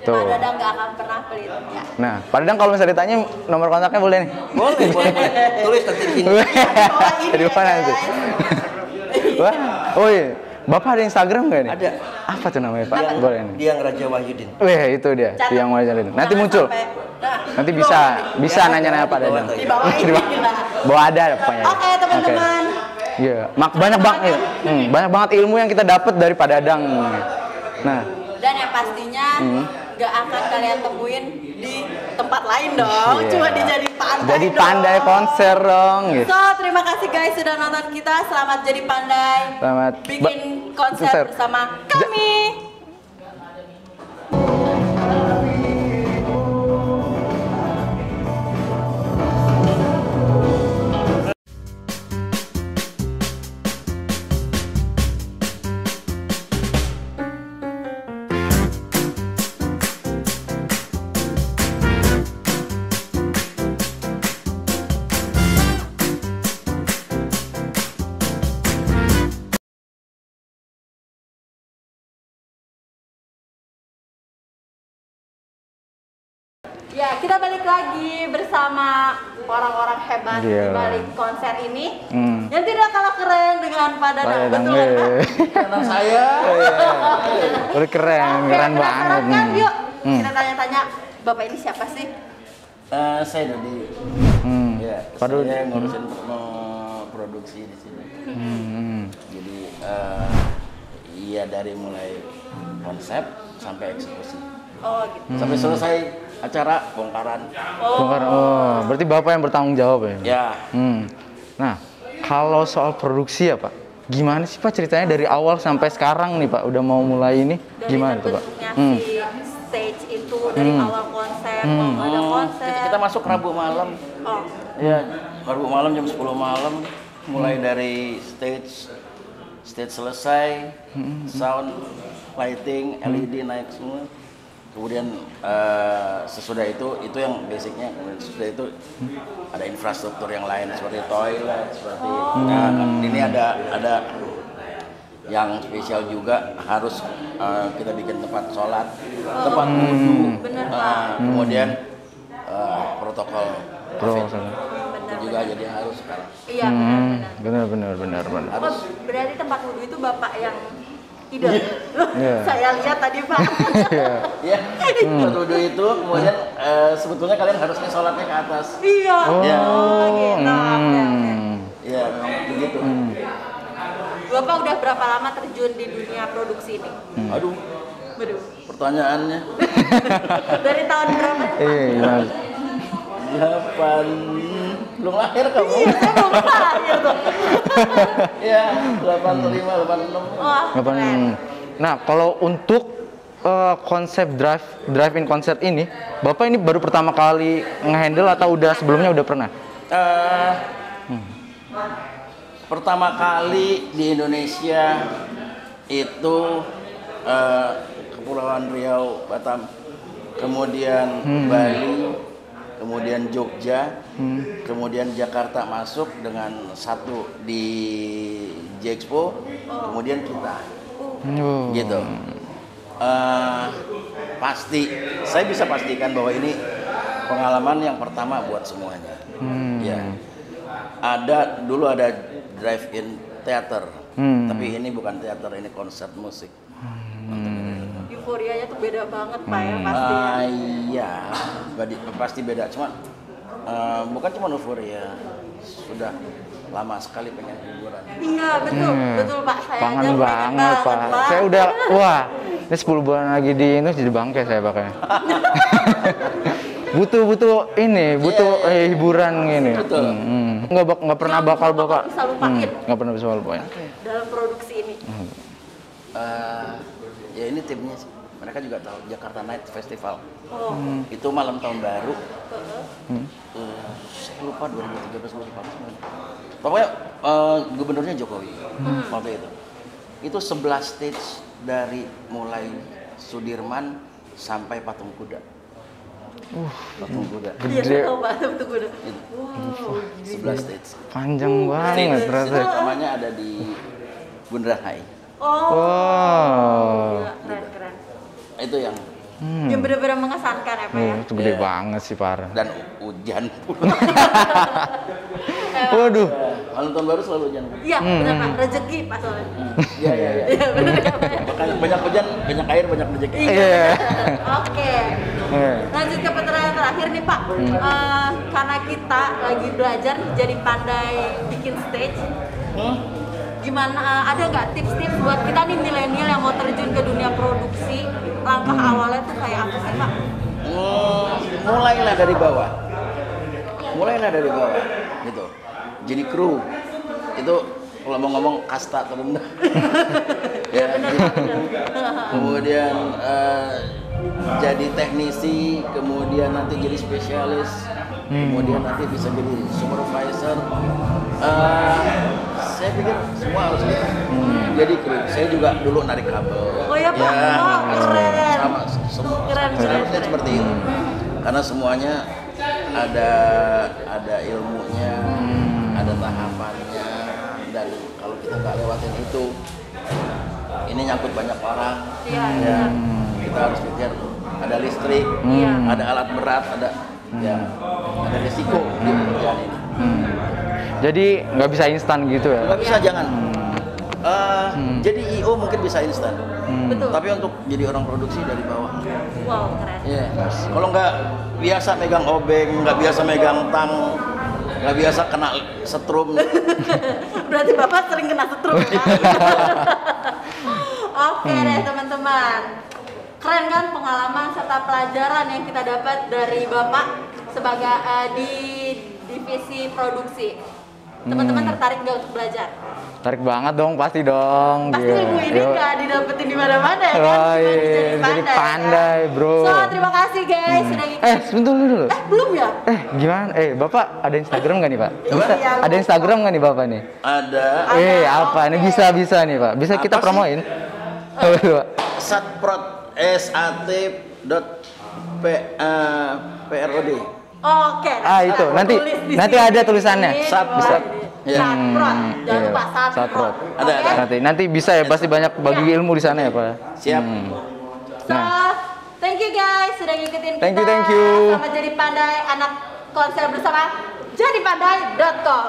Tuh. Pak Dadang nggak akan pernah pelit ya. Nah, Pak Dadang kalau misalnya ditanya nomor kontaknya boleh nih. Boleh. Tulis nanti di sini. Di mana nanti? Wah, oh iya. Bapak ada Instagram nggak nih? Ada. Apa tuh namanya Pak? Boleh nih. Diang Raja Wahyudin. Weh, itu dia. Catat. Yang mau jadi. Nanti Jangan muncul. sampai- nah, Nanti di bisa bawah. nanya-nanya Pak Dadang. Di bawah ini. Bawa ada pokoknya. Oke, teman-teman. Iya, banyak banget, banyak banget ilmu yang kita dapat dari Pak Dadang. Nah, Dan yang pastinya nggak akan kalian temuin di tempat lain dong. Iya. Cuma di Jadi Pandai. jadi dong. pandai konser dong. Gitu. So, terima kasih guys sudah nonton kita. Selamat Jadi Pandai. Selamat Bikin konser konser. bersama kami. Ya, kita balik lagi bersama orang-orang hebat di Gila. balik konser ini. Yang tidak kalah keren dengan Pak Pak Dadang. Dadang, Betul kan? Karena saya udah keren Oke, banget. penasaran kan? Yuk, kita tanya-tanya. Bapak ini siapa sih? saya Dodi. Ya, Pak Dodi. saya ngurusin produksi di sini. Jadi iya dari mulai konsep sampai eksekusi. Oh, gitu. Sampai selesai acara bongkaran. Bongkar. Oh, berarti Bapak yang bertanggung jawab ya? Ya, Nah, kalau soal produksi ya Pak, gimana sih Pak ceritanya dari awal sampai sekarang nih Pak, udah mau mulai ini, Dari gimana tuh Pak? terbentuknya si stage itu dari awal konser, mau ada konser. kita masuk Rabu malam. Oh, Ya, Rabu malam jam 10 malam mulai dari stage selesai, sound, lighting, LED naik semua. Kemudian sesudah itu yang basicnya. Sesudah itu ada infrastruktur yang lain seperti toilet, seperti ini ada yang spesial juga harus kita bikin tempat sholat, tempat wudhu, bener, Pak. kemudian protokol COVID. Protokol. Itu juga jadi harus sekarang. iya benar-benar. Benar. Oh, berarti tempat wudhu itu Bapak yang ide. Iya. Saya lihat tadi Pak. Ya, tempat wudhu itu kemudian sebetulnya kalian harusnya sholatnya ke atas. Iya. Ya. Oh, gitu. Oke. Ya, memang begitu. Bapak udah berapa lama terjun di dunia produksi ini? Aduh, Waduh. pertanyaannya. Dari tahun berapa? Iya. 8 belum lahir kamu? Iya, saya belum lahir tuh. Iya, 85, 86. Wah, keren. Nah, kalau untuk konsep drive-in konser ini, Bapak ini baru pertama kali nge-handle atau udah sebelumnya udah pernah? Pertama kali di Indonesia itu Kepulauan Riau, Batam, kemudian Bali, kemudian Jogja, kemudian Jakarta masuk dengan satu di J-Expo, kemudian kita, gitu. Pasti, saya bisa pastikan bahwa ini pengalaman yang pertama buat semuanya. Ya, dulu ada drive-in theater, tapi ini bukan teater, ini konser musik. Euforianya tuh beda banget Pak ya pasti. Iya, pasti beda. Cuma bukan cuma euforia, sudah lama sekali pengen liburan. Iya betul, betul Pak. Saya Kangen aja banget Pak. Saya udah, wah, ini 10 bulan lagi di Indo jadi bangke saya pakai. butuh hiburan gini. Betul. Nggak pernah bakal bapak. Bisa lupain Nggak pernah bisa lupain. dalam produksi ini. Ya ini timnya sih. Mereka juga tahu Jakarta Night Festival. Oh. Itu malam tahun baru. Saya lupa 2013 lupa. Pokoknya gubernurnya Jokowi waktu itu. Itu 11 stage dari mulai Sudirman sampai Patung Kuda. Patung Kuda. Iya, Gede. tahu Pak, betul betul. Wow, 11 stage. Panjang banget Stage ternyata. utamanya ada di Bundaran HI. Oh. Wow. Gila, keren. Itu yang Yang benar-benar mengesankan ya Pak ya. Itu gede banget sih parah. dan hujan pun. Waduh. Malam tahun baru selalu hujan. Iya, benar Pak. Rezeki Pak soalnya. Iya. Iya, benar ya Pak. Makanya banyak hujan, banyak air, banyak rezeki. Iya. Oke. Iya. Lanjut ke pertanyaan terakhir nih Pak. Karena kita lagi belajar jadi pandai bikin stage. Gimana, ada nggak tips-tips buat kita nih milenial yang mau terjun ke dunia produksi? Langkah awalnya tuh kayak apa sih Pak? Mulailah dari bawah. Gitu. Jadi kru. Itu kalau mau ngomong kasta terendah. Ya, kemudian jadi teknisi, kemudian nanti jadi spesialis, kemudian nanti bisa jadi supervisor. Saya pikir semua harus gitu. Jadi kru. Saya juga dulu narik kabel. Oh ya Pak, keren. Sama semua. Keren. Seharusnya seperti itu. Karena semuanya ada ilmunya, ada tahapannya, dan kalau kita nggak lewatin itu, ini nyangkut banyak orang. Iya. Ya, kita harus pikir ada listrik, ada alat berat, ada risiko di pekerjaan ini. Jadi nggak bisa instan gitu ya? Nggak bisa, jangan. Jadi IO mungkin bisa instan, Betul. tapi untuk jadi orang produksi dari bawah. Wow, keren. Iya. Kalau nggak biasa megang obeng, nggak biasa megang tang, nggak biasa kena setrum. Berarti Bapak sering kena setrum ya? Oke deh teman-teman. Keren kan pengalaman serta pelajaran yang kita dapat dari Bapak sebagai di divisi produksi. Teman-teman tertarik nggak untuk belajar? Tarik banget dong, pasti dong. Pasti Gitu. ilmu ini nggak didapetin di mana-mana ya kan? Wah, Cuma iya, jadi pandai, kan? bro. So, terima kasih guys sudah ngikutin. Sebentar dulu. Belum ya? Gimana? Bapak ada Instagram nggak nih Pak? Bisa? Iya, Ada Instagram nggak nih Bapak nih? Ada Apa? Ini oke. bisa nih Pak. Bisa kita Apa sih? promoin? Apa tuh, Pak? satprod sat.prod. Oke. Itu aku nanti tulis di nanti sini. ada tulisannya. Sat, Wah, bisa. ini. Iya. Satprod. Jangan Iya, lupa Satprod. Satprod. Ada, Oke? ada. Nanti bisa ya, pasti banyak bagi ilmu di sana ya Pak. Siap. So, thank you guys sudah ngikutin Thank kita. you, thank you. Selamat jadi pandai anak konser bersama jadipandai.com.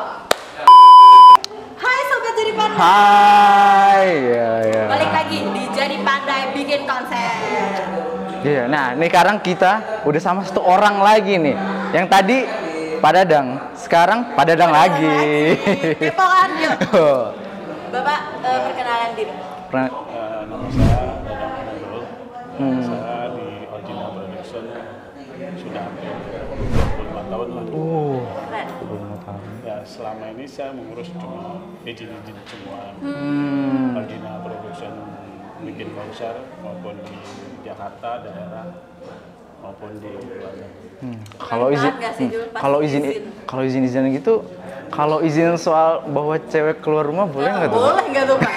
Hai sobat Jadi Pandai. Hai. Ya. Balik lagi di Jadi Pandai bikin konser. Iya, nah ini sekarang kita udah sama satu orang lagi nih. Yang tadi Pak Dadang, sekarang Pak Dadang lagi. Kepo kan yuk. Oh. Bapak perkenalan diri. Pernah- Nama saya Dadang Khairul. Saya di Original Production sudah hampir 25 tahun lah. Keren. Ya, selama ini saya mengurus cuma izin-izin semua. Original Production bikin konser maupun di Jakarta daerah maupun di luar negeri. Kalau izin, Banget nggak sih, Jul? Pasti kalau izin gitu, kalau izin soal bawa cewek keluar rumah boleh nggak tuh? Pak? Boleh nggak tuh Pak?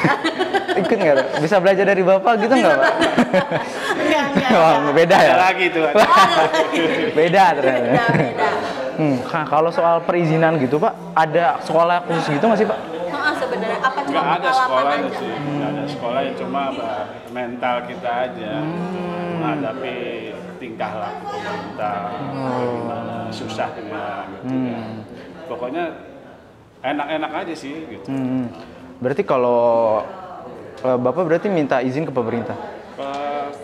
Ikut nggak tuh? Bisa belajar dari bapak gitu nggak Pak? Enggak. Wah, beda ya? Ada lagi tuh. Beda ternyata. Beda. Nah, kalau soal perizinan gitu Pak, ada sekolah khusus gitu nggak sih Pak? Sebenarnya apa cuma Nggak ada pengalaman sekolahnya aja? sih, nggak ada sekolah ya, cuma apa, mental kita aja menghadapi tingkah laku pemerintah, bagaimana susahnya gitu ya. Pokoknya enak-enak aja sih gitu. Berarti kalau Bapak berarti minta izin ke pemerintah?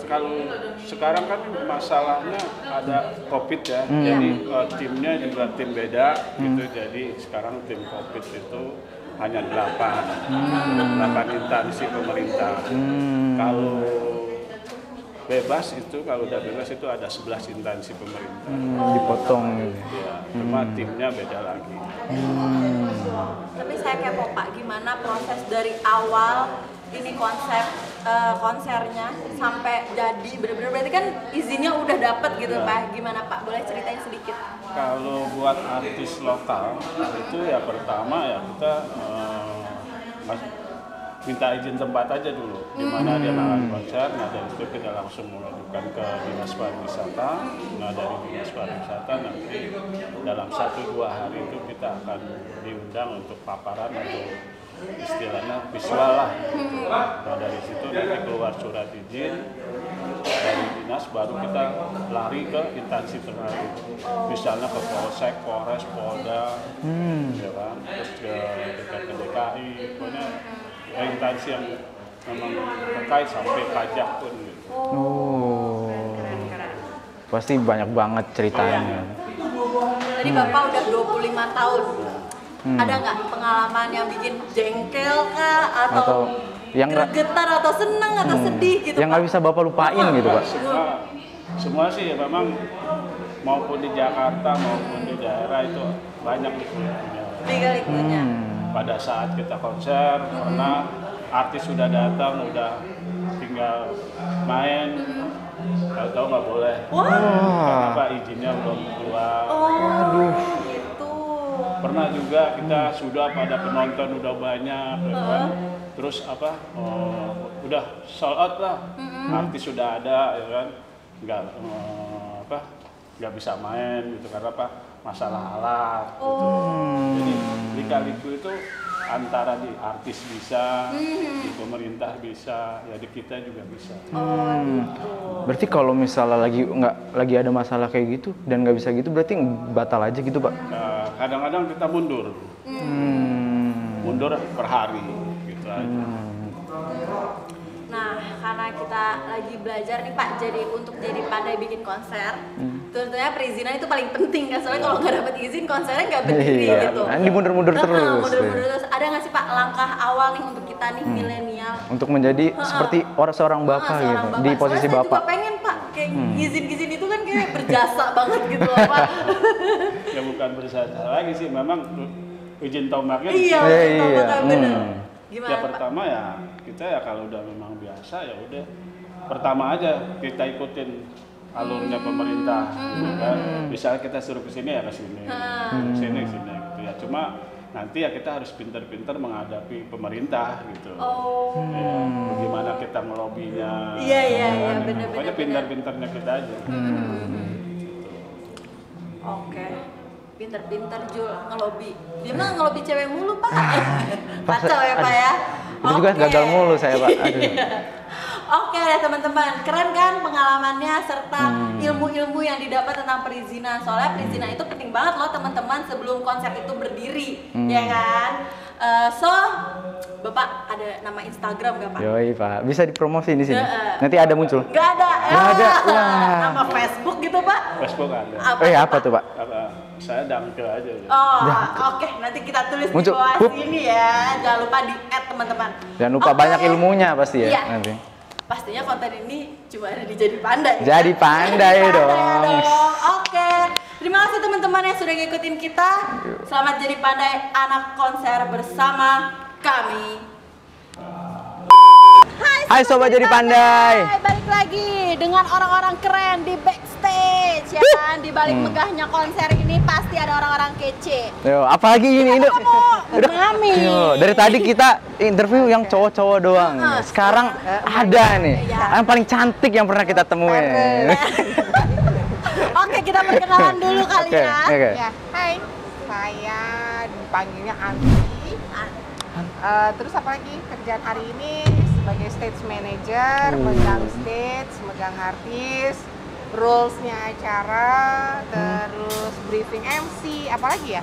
kalau sekarang kan masalahnya ada COVID ya, jadi timnya juga tim beda gitu. Jadi sekarang tim COVID itu hanya 8 instansi pemerintah. Kalau bebas itu, kalau udah bebas itu ada 11 instansi pemerintah. Dipotong gitu. Ya, cuma timnya beda lagi. Tapi saya kepo Pak, gimana proses dari awal ini konsernya sampai jadi bener-bener, berarti kan izinnya udah dapet gitu Pak. Gimana Pak? Boleh ceritain sedikit? Kalau buat artis lokal itu ya pertama ya kita minta izin tempat aja dulu, di mana dia nahan konser. Nah dari itu kita langsung mengajukan ke Dinas Pariwisata. Nah dari Dinas Pariwisata nanti dalam 1-2 hari itu kita akan diundang untuk paparan atau istilahnya visual lah. Nah dari situ nanti keluar surat izin dari dinas, baru kita lari ke instansi terkait, misalnya ke Polsek, Polres, Polda, ya kan, terus ke DKI, pokoknya instansi yang memang terkait sampai pajak pun. Gitu. Pasti banyak banget ceritanya. Tadi Bapak udah 25 tahun. Ada nggak pengalaman yang bikin jengkel kah? Atau yang getar atau seneng atau sedih gitu yang nggak bisa Bapak lupain gitu Pak? Semua sih ya, memang maupun di Jakarta maupun di daerah itu banyak Liga-liganya. Pada saat kita konser, karena artis sudah datang, udah tinggal main, tahu-tahu nggak boleh. Kenapa izinnya belum keluar? Gitu. Pernah juga kita sudah pada penonton udah banyak, ya kan? Terus udah sold out lah, artis sudah ada, ya kan? Nggak bisa main gitu karena apa? Masalah alat. Gitu. Jadi lika-liku itu antara di artis bisa, di pemerintah bisa, ya di kita juga bisa. Berarti kalau misalnya lagi ada masalah kayak gitu dan nggak bisa gitu, berarti batal aja gitu Pak? Kadang-kadang kita mundur, mundur per hari gitu aja. Nah, karena kita lagi belajar nih Pak, untuk jadi pandai bikin konser, tentunya perizinan itu paling penting kan, soalnya kalau nggak dapat izin konsernya nggak berdiri gitu. Nanti mundur-mundur terus. Mundur-mundur terus. Ada nggak sih Pak langkah awal nih untuk kita nih milenial? Untuk menjadi seperti seorang bapak gitu, di posisi Soalnya Bapak. Saya juga pengen Pak, kayak izin-izin itu kan kayak berjasa banget gitu loh Pak. Ya bukan berjasa lagi sih, memang izin tombaknya. Iya, bener. Gimana Ya Pak? pertama ya kita ya kalau udah memang biasa ya udah pertama aja kita ikutin alurnya pemerintah, gitu kan. Misalnya kita suruh ke sini ya ke sini, sini gitu ya. Cuma nanti ya kita harus pintar-pintar menghadapi pemerintah gitu. Ya, bagaimana kita ngelobinya? Iya, benar-benar. Pokoknya pintar-pintarnya kita aja. Oke. Pinter-pinter Jul ngelobi. Dia mah ngelobi cewek mulu Pak. Kacau ya Pak ya. Itu juga gagal mulu saya Pak. Aduh. Oke deh teman-teman, keren kan pengalamannya serta ilmu-ilmu yang didapat tentang perizinan. Soalnya perizinan itu penting banget loh teman-teman sebelum konser itu berdiri, ya kan? So, Bapak ada nama Instagram gak Pak? Yoi Pak, bisa dipromosi di sini. Nanti ada muncul. Gak ada. Gak ada. Wah. Nama Facebook gitu Pak? Facebook ada. Apa tuh Pak? Saya dangkel aja. Oke, nanti kita tulis Muncul. di bawah sini ya. Jangan lupa di-add teman-teman. Jangan lupa banyak ilmunya pasti ya Iya. nanti. Pastinya konten ini cuma ada di Jadi Pandai. Jadi pandai dong. Oke. Terima kasih teman-teman yang sudah ngikutin kita. Selamat jadi pandai anak konser bersama kami. Hai Sobat Jadi Pandai. Balik lagi dengan orang-orang keren di backstage ya kan. Di balik megahnya konser ini pasti ada orang-orang kece. Yo, apalagi ini Mami. Yo, dari tadi kita interview yang cowok-cowok doang. Sekarang ada nih, yang paling cantik yang pernah kita temuin. Oke, kita perkenalan dulu kali Oke. Ya, hai, saya dipanggilnya Anti. Terus apa lagi kerjaan hari ini sebagai stage manager, megang stage, megang artis, rules-nya acara, terus briefing MC, apalagi ya?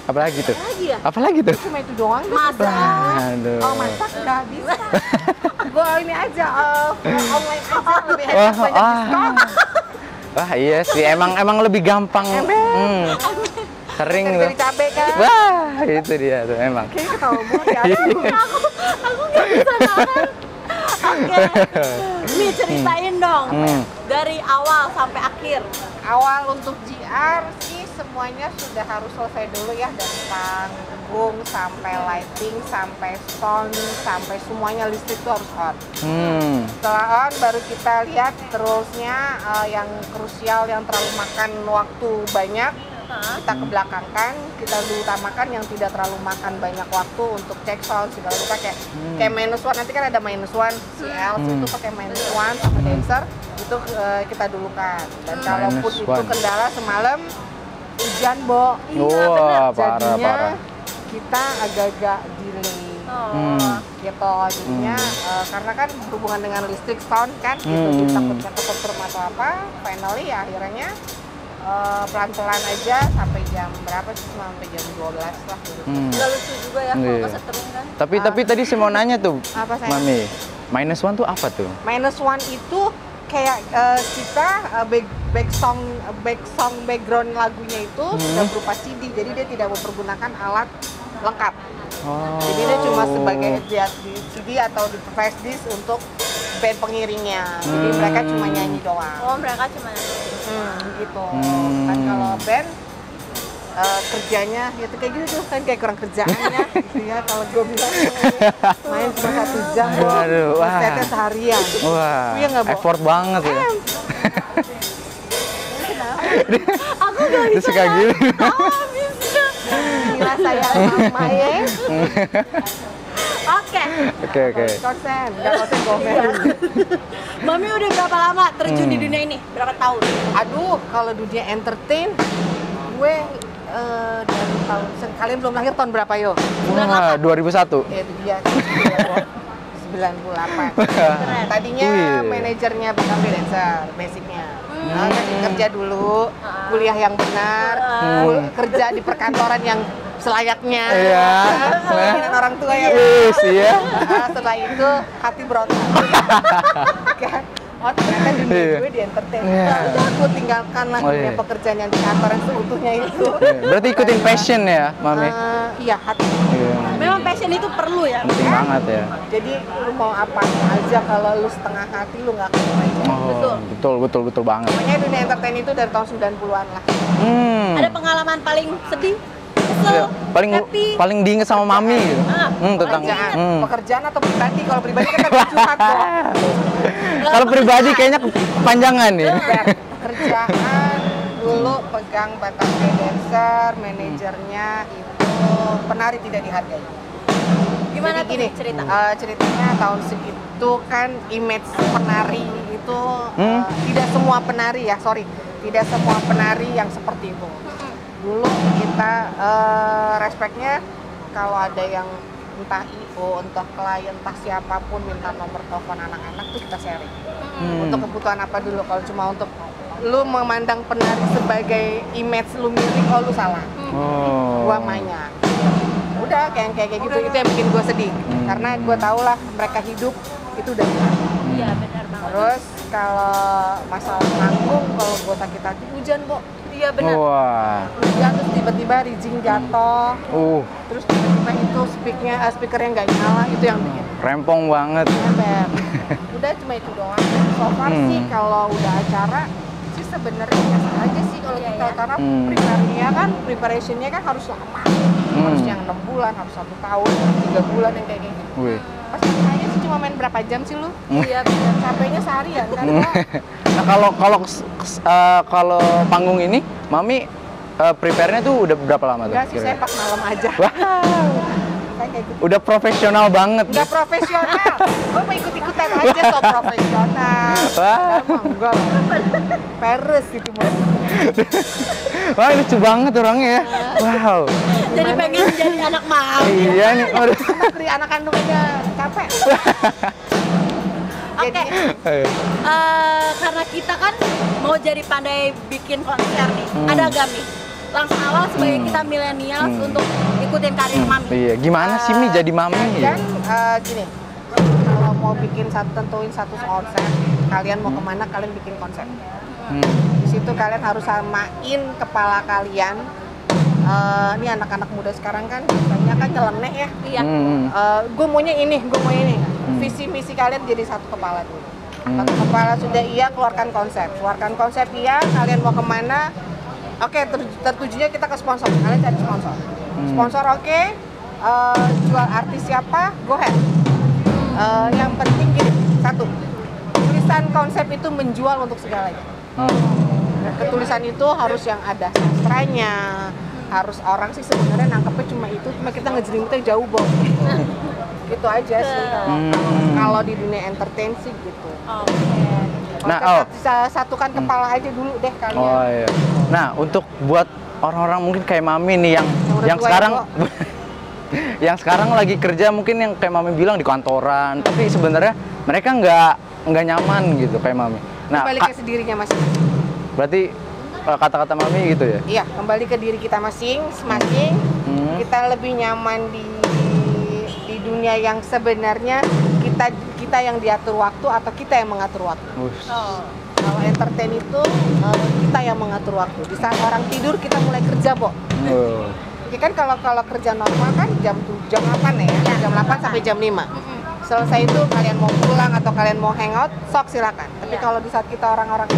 Apalagi tuh? Lagi ya? Apalagi tuh? Cuma itu doang deh. Masak. Aduh. Oh, masak udah bisa. Gue ini aja, online aja lebih enak, banyak diskon. Wah iya sih, emang lebih gampang. Sering tuh. Dari cabai kan? Wah, itu dia tuh emang. Kayaknya ketawa banget ya. Aku nggak bisa nahan. Oke, nih ceritain dong dari awal sampai akhir. Awal untuk GR sih semuanya sudah harus selesai dulu ya, dari panggung sampai lighting sampai sound sampai semuanya listrik itu harus on. Setelah on baru kita lihat terusnya yang krusial yang terlalu makan waktu banyak kita kebelakangkan, kita utamakan yang tidak terlalu makan banyak waktu untuk cek sound segala rupa kayak -1, nanti kan ada -1 CL itu pakai -1 sama dancer itu kita dulukan. Dan kalaupun itu kendala semalam hujan, Bo. Iya, Wah, Jadinya parah. kita agak-agak delay. Gitu jadinya karena kan berhubungan dengan listrik sound kan gitu, takutnya kesetrum atau apa, finally ya akhirnya pelan-pelan aja sampai jam berapa sih, sampai jam 12 lah gitu. Nggak lucu juga ya kalau Iya. kesetrum kan. Tapi tadi saya mau nanya tuh, Apa, sayang? Mami, -1 tuh apa tuh? -1 itu kayak kita back song background lagunya itu sudah berupa CD, jadi dia tidak mempergunakan alat lengkap. Jadi dia cuma sebagai di CD atau di flash disk untuk band pengiringnya. Jadi mereka cuma nyanyi doang. Oh, mereka cuma Gitu. Kan kalau band kerjanya ya tuh kayak gitu tuh kan, kayak kurang kerjaannya gitu ya. Kalau gue bilang main cuma 1 jam, Aduh, wah. setnya seharian. Wah, Iya nggak, Bo? effort banget ya. aku nggak Dia bisa suka gitu. bisa. Gila saya mama ya. Oke, Oke. Konsen, nggak konsen gomen. Mami udah berapa lama terjun di dunia ini? Berapa tahun? Aduh, kalau dunia entertain, gue dari tahun, kalian belum lahir tahun berapa yo? Wah, 2001. Ya itu dia, 98. Tadinya manajernya bukan dancer, basicnya. Kerja dulu, kuliah yang benar, kerja di perkantoran yang selayaknya. Iya. Keinginan orang tua ya. Yes, iya. Setelah itu hati berontak. Kan? Oh ternyata dunia gue di entertain. Udah aku tinggalkan lah dunia pekerjaan yang di kantor yang seutuhnya itu. Berarti ikutin passion ya, Mami? Iya, hati. Memang passion itu perlu ya. Penting banget ya. Jadi lu mau apa aja, kalau lu setengah hati lu nggak akan aja. Betul banget. Pokoknya dunia entertain itu dari tahun 90-an lah. Ada pengalaman paling sedih, kesel, happy? Paling diinget sama Mami gitu. Tentang Pekerjaan atau pribadi? Kalau pribadi kan kita curhat kok. kalau pribadi kayaknya kepanjangan nih. Kerjaan dulu pegang batangnya dancer, manajernya itu penari tidak dihargai. Gimana Jadi gini, tuh cerita? Ceritanya tahun segitu kan image penari itu tidak semua penari ya, tidak semua penari yang seperti itu. Dulu kita respectnya kalau ada yang entah IO, entah klien, entah siapapun minta nomor telepon anak-anak tuh kita sharing. Untuk kebutuhan apa dulu? Kalau cuma untuk lu memandang penari sebagai image lu milik, lu salah. Gua mainnya. Udah kayak gitu, itu yang bikin gue sedih. Karena gue tau lah mereka hidup itu udah benar. Iya benar banget. Terus kalau masalah panggung, kalau gue sakit hati hujan kok. Iya benar. Wah. Hujan terus tiba-tiba rigging jatuh. Terus tiba-tiba itu speakernya nggak nyala, itu yang bikin Rempong banget. ember. Udah cuma itu doang. So far sih kalau udah acara sih sebenarnya biasa aja sih kalau kita, karena preparationnya kan harus lama. Harus yang 6 bulan, harus 1 tahun, 3 bulan yang kayak gitu. Pasti kayaknya sih cuma main berapa jam sih lu? Iya, capeknya seharian kan. Nah kalau panggung ini, Mami prepare-nya tuh udah berapa lama tuh? Enggak sih, saya pas malam aja. Kayak gitu. Udah profesional banget. Udah profesional. Gue mau ikut-ikutan aja so profesional. Enggak lah. Peres gitu mau. Wah, lucu banget orangnya ya. Wow. Jadi pengen jadi anak Mami. Iya nih. Anak kandung aja capek. Oke. Karena kita kan mau jadi pandai bikin konser nih. Ada Gami. Langsung awal sebagai kita milenial untuk ikutin karir Mami. Iya, gimana sih Mi jadi Mami? Kan gini. Kalau mau bikin tentuin satu konsep, kalian mau kemana, kalian bikin konsep. Di situ kalian harus samain kepala kalian. Ini anak-anak muda sekarang kan biasanya kan nyeleneh ya. Iya. Gue maunya ini, gue mau ini. Visi misi kalian jadi satu kepala dulu. Satu kepala sudah iya, keluarkan konsep. Keluarkan konsep iya, kalian mau kemana? Oke, tertujunya kita ke sponsor. Kalian cari sponsor. Sponsor oke. Jual artis siapa? Go ahead. Yang penting gini, satu, tulisan konsep itu menjual untuk segalanya. Ketulisan itu harus yang ada sastranya, harus orang sih sebenarnya nangkepnya cuma itu, cuma kita ngejelimetnya jauh bos. Gitu aja sih kalau di dunia entertain sih gitu. Nah, satukan kepala aja dulu deh kalian. Oh iya. Nah, untuk buat orang-orang mungkin kayak Mami nih yang sekarang yang sekarang lagi kerja, mungkin yang kayak Mami bilang di kantoran, tapi sebenarnya mereka nggak nyaman gitu kayak Mami. Nah, kembali ke dirinya masing-masing. Berarti kata-kata Mami gitu ya? Iya, kembali ke diri kita masing-masing. Kita lebih nyaman di dunia yang sebenarnya kita yang diatur waktu atau kita yang mengatur waktu. Kalau entertain itu kita yang mengatur waktu. Di saat orang tidur kita mulai kerja, Bo. Ya kan kalau kerja normal kan jam 8 ya, jam 8 sampai jam 5. Selesai itu kalian mau pulang atau kalian mau hangout, sok silakan. Tapi kalau di saat kita orang-orang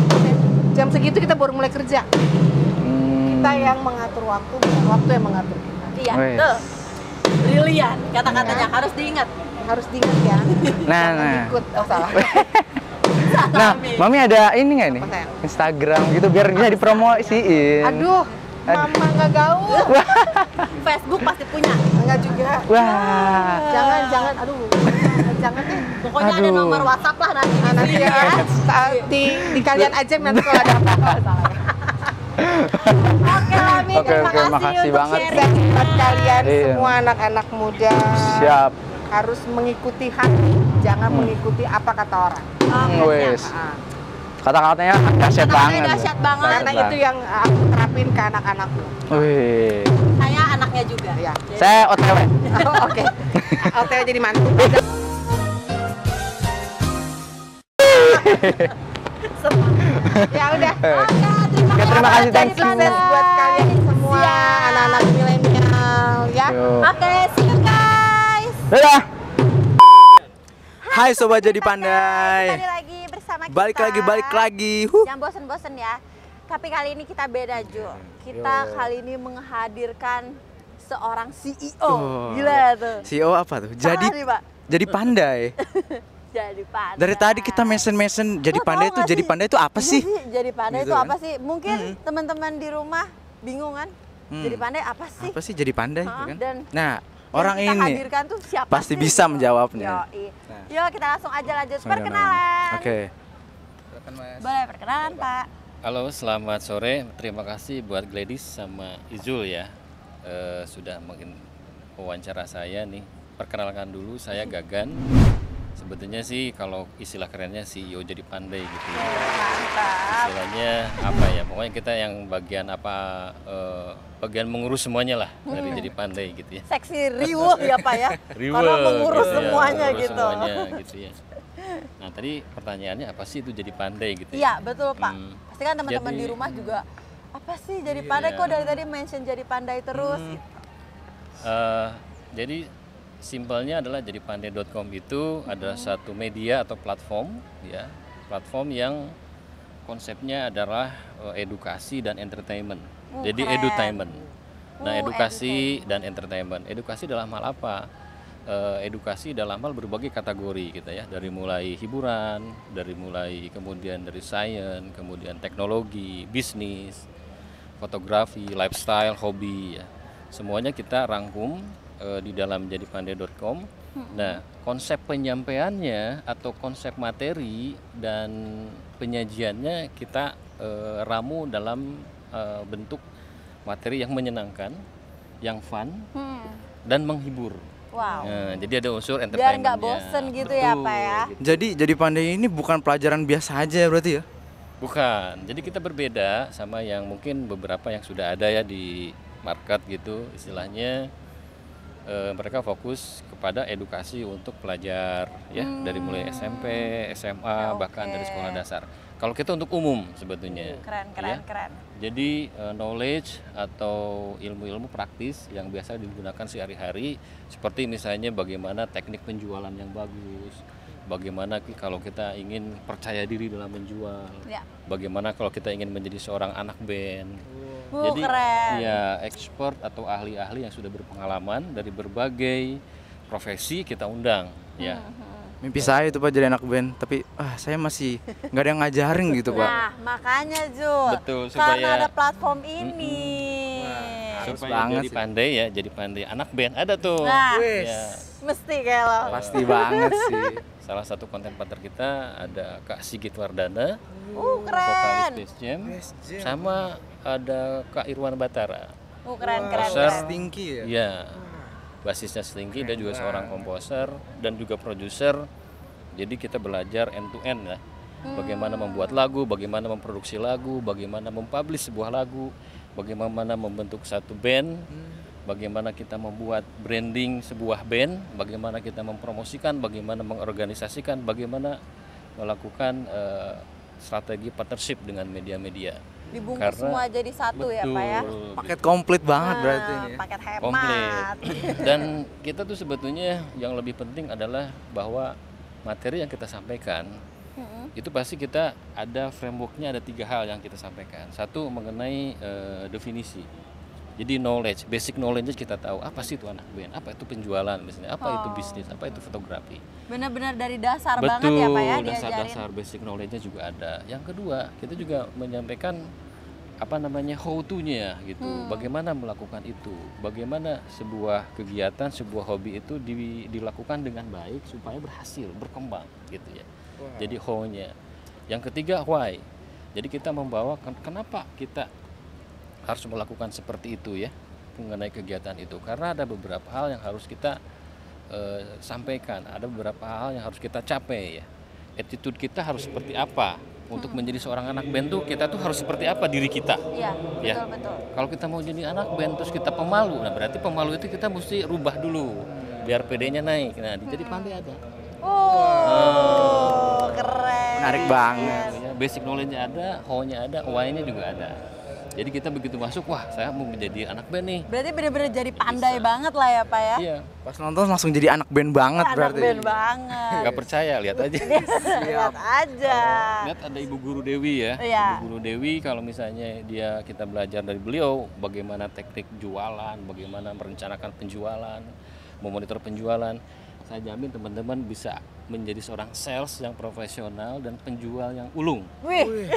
jam segitu kita baru mulai kerja. Kita yang mengatur waktu, bukan waktu yang mengatur kita. Iya, betul. Brilian kata-katanya, harus diingat. Harus diingat ya. Nah. Ikut, salah. Nah, Mami ada ini nggak nih? Instagram gitu biar bisa dipromosiin. Aduh, Mama nggak gaul. Facebook pasti punya. Enggak juga. Wah. Jangan, aduh. Jangan deh. Pokoknya ada nomor WhatsApp lah nanti. Nanti ya. Di kalian aja nanti kalau ada apa-apa. Oke, Mami, terima kasih makasih untuk banget. sharing. Buat kalian semua anak-anak muda. Siap. Harus mengikuti hati, jangan mengikuti apa kata orang. Wes. Kata-katanya dahsyat banget. Dahsyat banget. Karena itu yang aku terapin ke anak-anakku. Wih. Saya anaknya juga. Ya. Saya OTW. Oke. OTW jadi mantu. Ya udah. Oke, terima kasih, thank you. Sukses buat kalian semua anak-anak milenial ya. Oke, see you guys. Dadah. Hai Sobat Jadi Pandai. Kembali lagi bersama kita. Balik lagi. Jangan bosen-bosen ya. Tapi kali ini kita beda, Ju. Kita kali ini menghadirkan seorang CEO. Gila tuh. CEO apa tuh? Jadi pandai. Jadi pandai. Dari tadi kita mention jadi pandai itu, jadi pandai itu apa sih? Jadi pandai Gitu itu kan? apa sih? Mungkin teman-teman di rumah bingung kan? Jadi pandai apa sih? Apa sih jadi pandai? Hah? Kan? Dan Nah, yang orang kita ini hadirkan tuh siapa pasti sih? bisa menjawabnya. Yoi. Yuk kita langsung aja lanjut perkenalan. Oke. Boleh perkenalan Pak. Halo, selamat sore. Terima kasih buat Gladys sama Izul ya, sudah mungkin wawancara saya nih. Perkenalkan dulu, saya Gagan. Sebetulnya sih kalau istilah kerennya CEO Jadi Pandai gitu ya. Istilahnya apa ya? Pokoknya kita yang bagian bagian mengurus semuanya lah dari Jadi Pandai gitu ya. Seksi riuh ya Pak ya. Riweh, Karena mengurus gitu ya, semuanya mengurus gitu. semuanya gitu ya. Nah tadi pertanyaannya apa sih itu jadi pandai gitu Iya ya? betul Pak. Pasti kan teman-teman Jadi- di rumah juga apa sih jadi pandai, kok dari tadi mention jadi pandai terus. Jadi simpelnya adalah jadipandai.com itu adalah satu media atau platform ya, platform yang konsepnya adalah edukasi dan entertainment. Jadi keren. edutainment. Nah, edukasi dan entertainment. Edukasi dalam hal apa? Edukasi dalam hal berbagai kategori gitu ya, dari mulai hiburan, dari mulai kemudian dari sains, kemudian teknologi, bisnis, fotografi, lifestyle, hobi ya. Semuanya kita rangkum di dalam jadipandai.com. Nah, konsep penyampaiannya atau konsep materi dan penyajiannya kita ramu dalam bentuk materi yang menyenangkan, yang fun dan menghibur. Wow. Nah, jadi ada unsur Biar entertainment. nggak bosen gitu ya Pak ya. Jadi pandai ini bukan pelajaran biasa aja berarti ya? Bukan. Jadi kita berbeda sama yang mungkin beberapa yang sudah ada ya di market gitu, istilahnya mereka fokus kepada edukasi untuk pelajar ya, dari mulai SMP, SMA, bahkan dari sekolah dasar. Kalau kita untuk umum sebetulnya. Keren. Jadi knowledge atau ilmu-ilmu praktis yang biasa digunakan sehari-hari, seperti misalnya bagaimana teknik penjualan yang bagus, bagaimana kalau kita ingin percaya diri dalam menjual, bagaimana kalau kita ingin menjadi seorang anak band. Jadi keren. ya expert atau ahli-ahli yang sudah berpengalaman dari berbagai profesi kita undang ya. Mimpi saya itu Pak jadi anak band, tapi saya masih nggak ada yang ngajarin gitu Pak. Nah, makanya Jul, Betul, karena ada platform ini. Supaya jadi pandai ya, jadi pandai anak band ada tuh. Nah, ya. mesti kayak lo. Pasti banget sih. Salah satu konten partner kita ada Kak Sigit Wardana, keren. vokalis Space Jam, sama ada Kak Irwan Batara. Keren. Stinky ya? Ya, basisnya Stinky, dia juga seorang komposer dan juga produser. Jadi kita belajar end to end ya. Bagaimana membuat lagu, bagaimana memproduksi lagu, bagaimana mempublish sebuah lagu, bagaimana membentuk satu band, bagaimana kita membuat branding sebuah band, bagaimana kita mempromosikan, bagaimana mengorganisasikan, bagaimana melakukan strategi partnership dengan media-media. Dibungkus semua jadi satu ya Pak ya? Paket komplit banget berarti ini. Paket hemat. Komplit. Dan kita tuh sebetulnya yang lebih penting adalah bahwa materi yang kita sampaikan itu pasti kita ada frameworknya, ada 3 hal yang kita sampaikan. Satu mengenai definisi. Jadi knowledge, basic knowledge kita tahu apa sih itu anak band, apa itu penjualan misalnya, apa itu bisnis, apa itu fotografi. Benar-benar dari dasar banget ya Pak ya diajarin. Dasar-dasar basic knowledge-nya juga ada. Yang kedua, kita juga menyampaikan how to-nya gitu. Bagaimana melakukan itu? Bagaimana sebuah kegiatan, sebuah hobi itu dilakukan dengan baik supaya berhasil, berkembang gitu ya. Jadi how-nya. Yang ketiga why. Jadi kita membawa kenapa kita harus melakukan seperti itu ya mengenai kegiatan itu, karena ada beberapa hal yang harus kita sampaikan, ada beberapa hal yang harus kita capai ya. Attitude kita harus seperti apa untuk menjadi seorang anak band tuh, kita tuh harus seperti apa diri kita. Iya, betul. Kalau kita mau jadi anak band terus kita pemalu, nah berarti pemalu itu kita mesti rubah dulu biar PD-nya naik. Nah, jadi pandai ada. Keren. Menarik banget. Basic knowledge-nya ada, how-nya ada, why-nya juga ada. Jadi kita begitu masuk, wah saya mau menjadi anak band nih. Berarti benar-benar jadi pandai banget lah ya Pak ya? Iya. Pas nonton langsung jadi anak band banget berarti. Anak band banget. Gak percaya, lihat aja. Lihat aja. Lihat ada Ibu Guru Dewi ya. Ibu Guru Dewi kalau misalnya kita belajar dari beliau bagaimana teknik jualan, bagaimana merencanakan penjualan, memonitor penjualan. Saya jamin teman-teman bisa menjadi seorang sales yang profesional dan penjual yang ulung. Wih.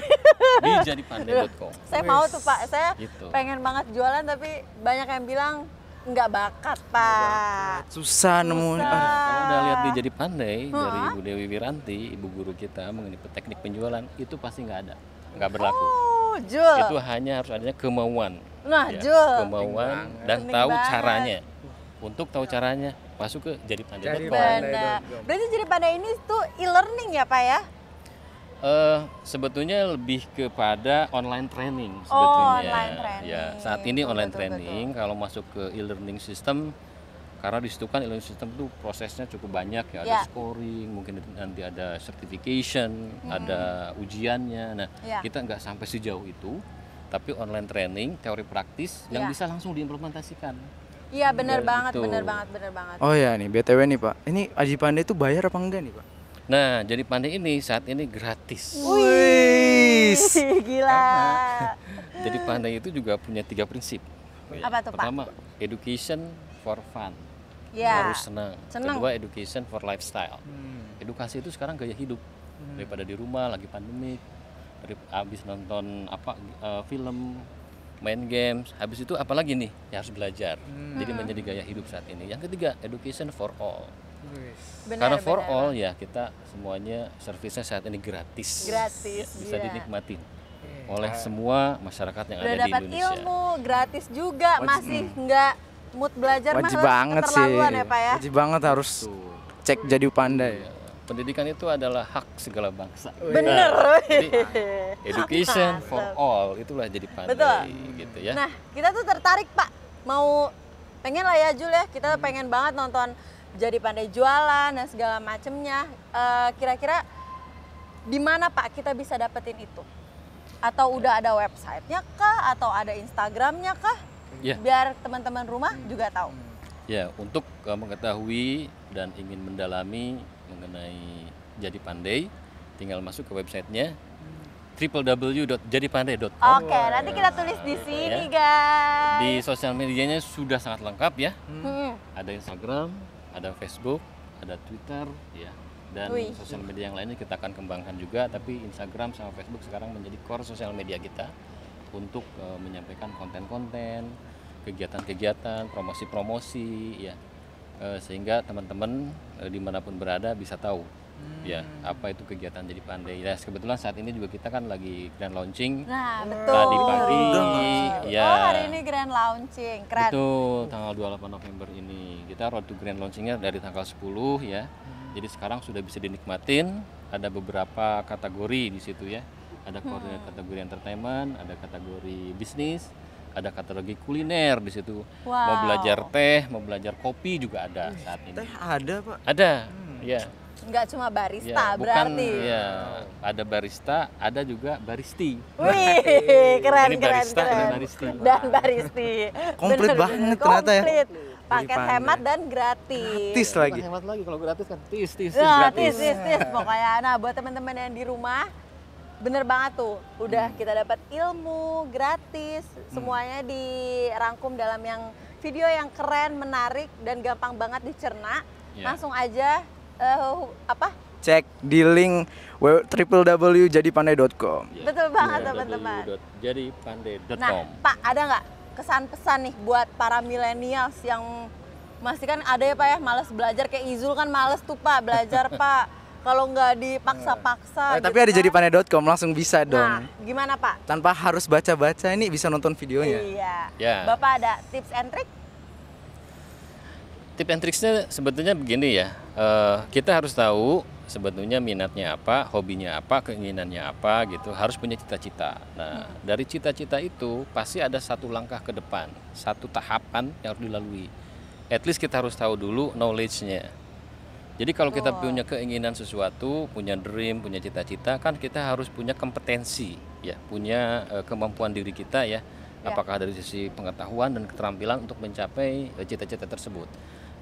Di jadipandai.com. Saya mau tuh Pak, saya gitu. pengen banget jualan tapi banyak yang bilang nggak bakat Pak. Susah nemuin. Kalau udah lihat di Jadi Pandai dari Ibu Dewi Wiranti, ibu guru kita mengenai teknik penjualan, itu pasti nggak ada, nggak berlaku. Jul. Itu hanya harus adanya kemauan. Nah, ya, Jul. kemauan dan Penting tahu banget. caranya. Untuk tahu caranya, masuk ke jadipandai.com. Benar. Berarti Jadi Pandai ini tuh e-learning ya Pak ya? Sebetulnya lebih kepada online training sebetulnya. Online training. Ya, saat ini online Betul, training. Kalau masuk ke e-learning system, karena di situ kan e-learning system itu prosesnya cukup banyak ya. Ada scoring, mungkin nanti ada certification, ada ujiannya. Nah, kita nggak sampai sejauh itu, tapi online training, teori praktis yang bisa langsung diimplementasikan. Iya benar banget, gitu. benar banget. Oh ya nih, BTW nih Pak. Ini Aji Pandai itu bayar apa enggak nih Pak? Nah, Jadi Pandai ini saat ini gratis. Wih, gila. Jadi Pandai itu juga punya 3 prinsip. Apa tuh Pak? Pertama, education for fun. Ya. Harus senang. Kedua, education for lifestyle. Edukasi itu sekarang gaya hidup. Daripada di rumah lagi pandemi, habis nonton film, main games, habis itu apalagi nih ya harus belajar. Jadi menjadi gaya hidup saat ini. Yang ketiga, education for all. Karena for all ya kita semuanya servisnya saat ini gratis. Gratis. Ya, bisa dinikmatin oleh semua masyarakat yang ada di dapat Indonesia. Ilmu gratis juga, masih nggak mood belajar wajib banget sih. Ya, Pak ya? Wajib banget harus cek Jadi Pandai. Pendidikan itu adalah hak segala bangsa. Bener. Jadi, education for all itulah Jadi Pandai. Betul. Gitu ya. Nah, kita tuh tertarik Pak mau pengen lah ya Jul ya, kita pengen banget nonton Jadi Pandai jualan dan segala macemnya. Kira-kira di mana Pak kita bisa dapetin itu? Atau udah ada websitenya kah? Atau ada Instagramnya kah? Ya. Biar teman-teman rumah juga tahu. Ya, untuk mengetahui dan ingin mendalami mengenai Jadi Pandai, tinggal masuk ke websitenya www.jadipandai.com. Oke, nanti kita tulis di sini guys. Di sosial medianya sudah sangat lengkap ya. Ada Instagram, ada Facebook, ada Twitter, ya. Dan sosial media yang lainnya kita akan kembangkan juga. Tapi Instagram sama Facebook sekarang menjadi core sosial media kita untuk menyampaikan konten-konten, kegiatan-kegiatan, promosi-promosi, ya. Sehingga teman-teman dimanapun berada bisa tahu. Ya, apa itu kegiatan Jadi Pandai. Ya, kebetulan saat ini juga kita kan lagi grand launching. Nah, betul. Tadi pagi, ya. Oh, hari ini grand launching, keren. Betul, tanggal 28 November ini. Kita road to grand launchingnya dari tanggal 10 ya. Jadi sekarang sudah bisa dinikmatin. Ada beberapa kategori di situ ya. Ada kategori entertainment, ada kategori bisnis, ada kategori kuliner di situ. Mau belajar teh, mau belajar kopi juga ada saat ini. Teh ada Pak? Ada, ya. Nggak cuma barista Ya, berarti. Ya, ada barista, ada juga baristi. Wih, keren, Ini keren, barista, keren. ini baristi. Dan baristi. Komplit banget ternyata ya. Komplit. Paket Jadi hemat dan gratis. Tis lagi. Hemat lagi kalau gratis kan tis Nah, gratis. tis. Pokoknya, nah buat teman-teman yang di rumah, bener banget tuh. Udah kita dapat ilmu gratis. Semuanya dirangkum dalam yang video yang keren, menarik, dan gampang banget dicerna. Ya. Langsung aja, Cek di link www.jadipandai.com. Ya, Betul banget teman-teman. www.jadipandai.com. Nah, Pak, ada nggak kesan-pesan nih buat para millennials yang masih kan ada ya Pak ya, males belajar, kayak Izul kan males tuh Pak belajar Pak. Kalau nggak dipaksa-paksa. Tapi ada jadipandai.com langsung bisa dong. Nah, gimana Pak? Tanpa harus baca-baca ini bisa nonton videonya. Iya. Ya. Bapak ada tips and trick? Tips and tricksnya sebetulnya begini ya, kita harus tahu sebetulnya minatnya apa, hobinya apa, keinginannya apa gitu, harus punya cita-cita. Nah, dari cita-cita itu pasti ada satu langkah ke depan, satu tahapan yang harus dilalui. At least kita harus tahu dulu knowledge-nya. Jadi kalau kita punya keinginan sesuatu, punya dream, punya cita-cita, kan kita harus punya kompetensi, ya, punya kemampuan diri kita ya. Apakah dari sisi pengetahuan dan keterampilan untuk mencapai cita-cita tersebut.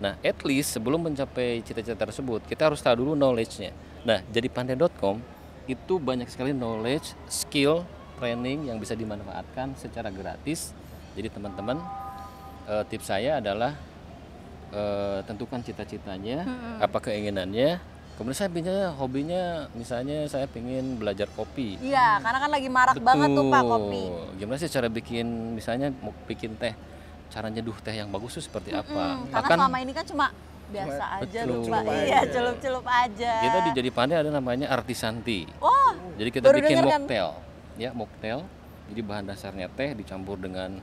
Nah, at least sebelum mencapai cita-cita tersebut, kita harus tahu dulu knowledge-nya. Nah, jadipandai.com itu banyak sekali knowledge, skill, training yang bisa dimanfaatkan secara gratis. Jadi teman-teman, tips saya adalah tentukan cita-citanya, apa keinginannya. Kemudian saya punya hobinya, misalnya saya pengen belajar kopi. Iya, karena kan lagi marak banget tuh Pak kopi. Gimana sih cara bikin, misalnya mau bikin teh, cara nyeduh teh yang bagus itu seperti apa? Karena selama ini kan cuma biasa aja loh Pak. Iya, celup-celup aja. Kita di Jadi Pandai ada namanya artisanti. Oh, jadi kita baru bikin denger kan? mocktail, ya mocktail. Jadi bahan dasarnya teh dicampur dengan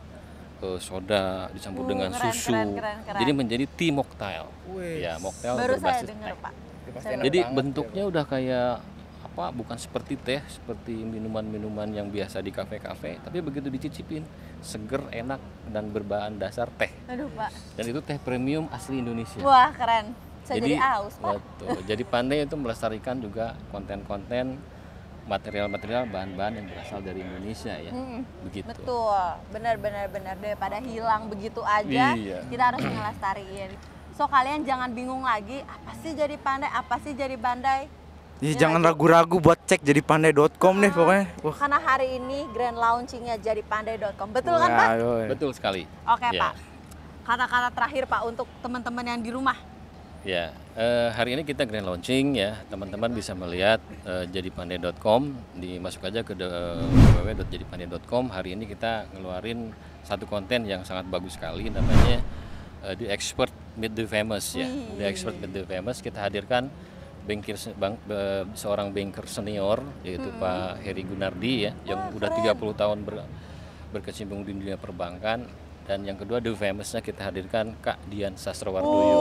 soda, dicampur dengan keren, susu. keren. Jadi menjadi tea mocktail. Ya, mocktail Baru saya berbasis dengar teh. Pak. Jadi bentuknya udah kayak apa? Bukan seperti teh, seperti minuman-minuman yang biasa di kafe-kafe, tapi begitu dicicipin seger, enak, dan berbahan dasar teh. Aduh Pak. Dan itu teh premium asli Indonesia. Wah keren. Saya jadi aus Pak. Betul. Jadi Pandai itu melestarikan juga konten-konten, material-material, bahan-bahan yang berasal dari Indonesia ya. Begitu. Betul. Benar daripada hilang begitu aja, Iya. kita harus ngelestariin. So kalian jangan bingung lagi, apa sih Jadi Pandai, apa sih Jadi Pandai? Ya, jangan ragu-ragu buat cek jadipandai.com deh pokoknya. Wah. Karena hari ini grand launchingnya Jadipandai.com. Betul kan Pak? Betul sekali. Oke Ya. Pak. Kata-kata terakhir Pak untuk teman-teman yang di rumah. Ya, hari ini kita grand launching ya, teman-teman bisa melihat jadipandai.com, masuk aja ke www.jadipandai.com. Hari ini kita ngeluarin satu konten yang sangat bagus sekali, namanya The Expert Meet the Famous ya. The Expert Meet the Famous, kita hadirkan seorang banker senior yaitu Pak Heri Gunardi ya, yang udah 30 tahun berkecimpung di dunia perbankan. Dan yang kedua The Famous-nya kita hadirkan Kak Dian Sastrowardoyo.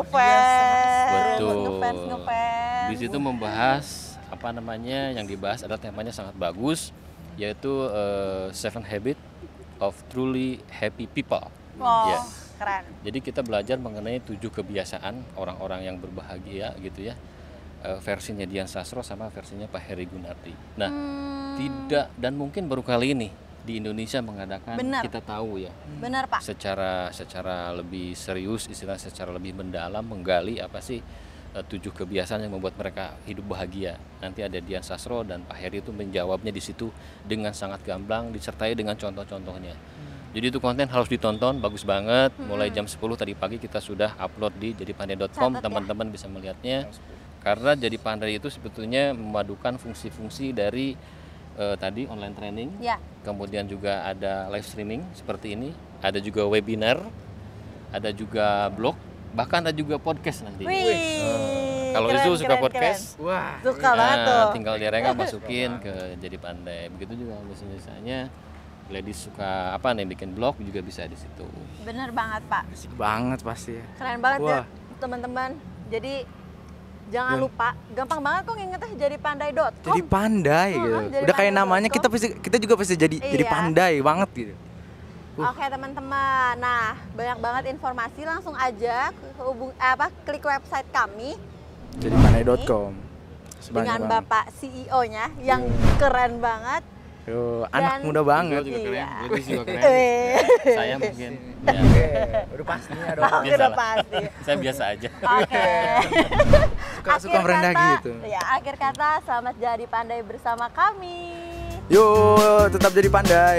Fans. Betul. Ngefans. Di situ membahas apa namanya, yang dibahas adalah temanya sangat bagus, yaitu 7 Habits of Truly Happy People. Oh. Ya. keren. Jadi kita belajar mengenai 7 kebiasaan orang-orang yang berbahagia gitu ya. Versinya Dian Sastro sama versinya Pak Heri Gunardi. Nah, tidak dan mungkin baru kali ini di Indonesia mengadakan. Benar. Kita tahu ya. Benar, Pak. Secara lebih serius, istilah secara lebih mendalam menggali apa sih 7 kebiasaan yang membuat mereka hidup bahagia. Nanti ada Dian Sastro dan Pak Heri itu menjawabnya di situ dengan sangat gamblang disertai dengan contoh-contohnya. Jadi itu konten harus ditonton, bagus banget. Mulai jam 10 tadi pagi kita sudah upload di jadipandai.com, teman-teman bisa melihatnya. Karena Jadi Pandai itu sebetulnya memadukan fungsi-fungsi dari tadi online training, kemudian juga ada live streaming seperti ini, ada juga webinar, ada juga blog, bahkan ada juga podcast nanti. Kalau itu suka podcast, wah, suka banget tuh. Tinggal direngga masukin ke Jadi Pandai. Begitu juga misalnya ladies suka apa nih bikin blog juga bisa di situ. Bener banget, Pak. Asik banget pasti. Keren banget ya teman-teman. Jadi jangan lupa, gampang banget kok ngingetnya jadipandai.com. Jadi pandai gitu. Udah kayak namanya kita juga pasti jadi pandai banget gitu. Oke teman-teman, nah banyak banget informasi, langsung aja klik website kami jadipandai.com dengan Bapak CEO-nya yang keren banget. Anak muda banget. Juga keren, lebih juga keren. Saya mungkin. Udah pastinya dong. Udah pasti. Saya biasa aja. Oke. Suka merendah gitu. Ya, akhir kata selamat jadi pandai bersama kami. Yuk, tetap jadi pandai.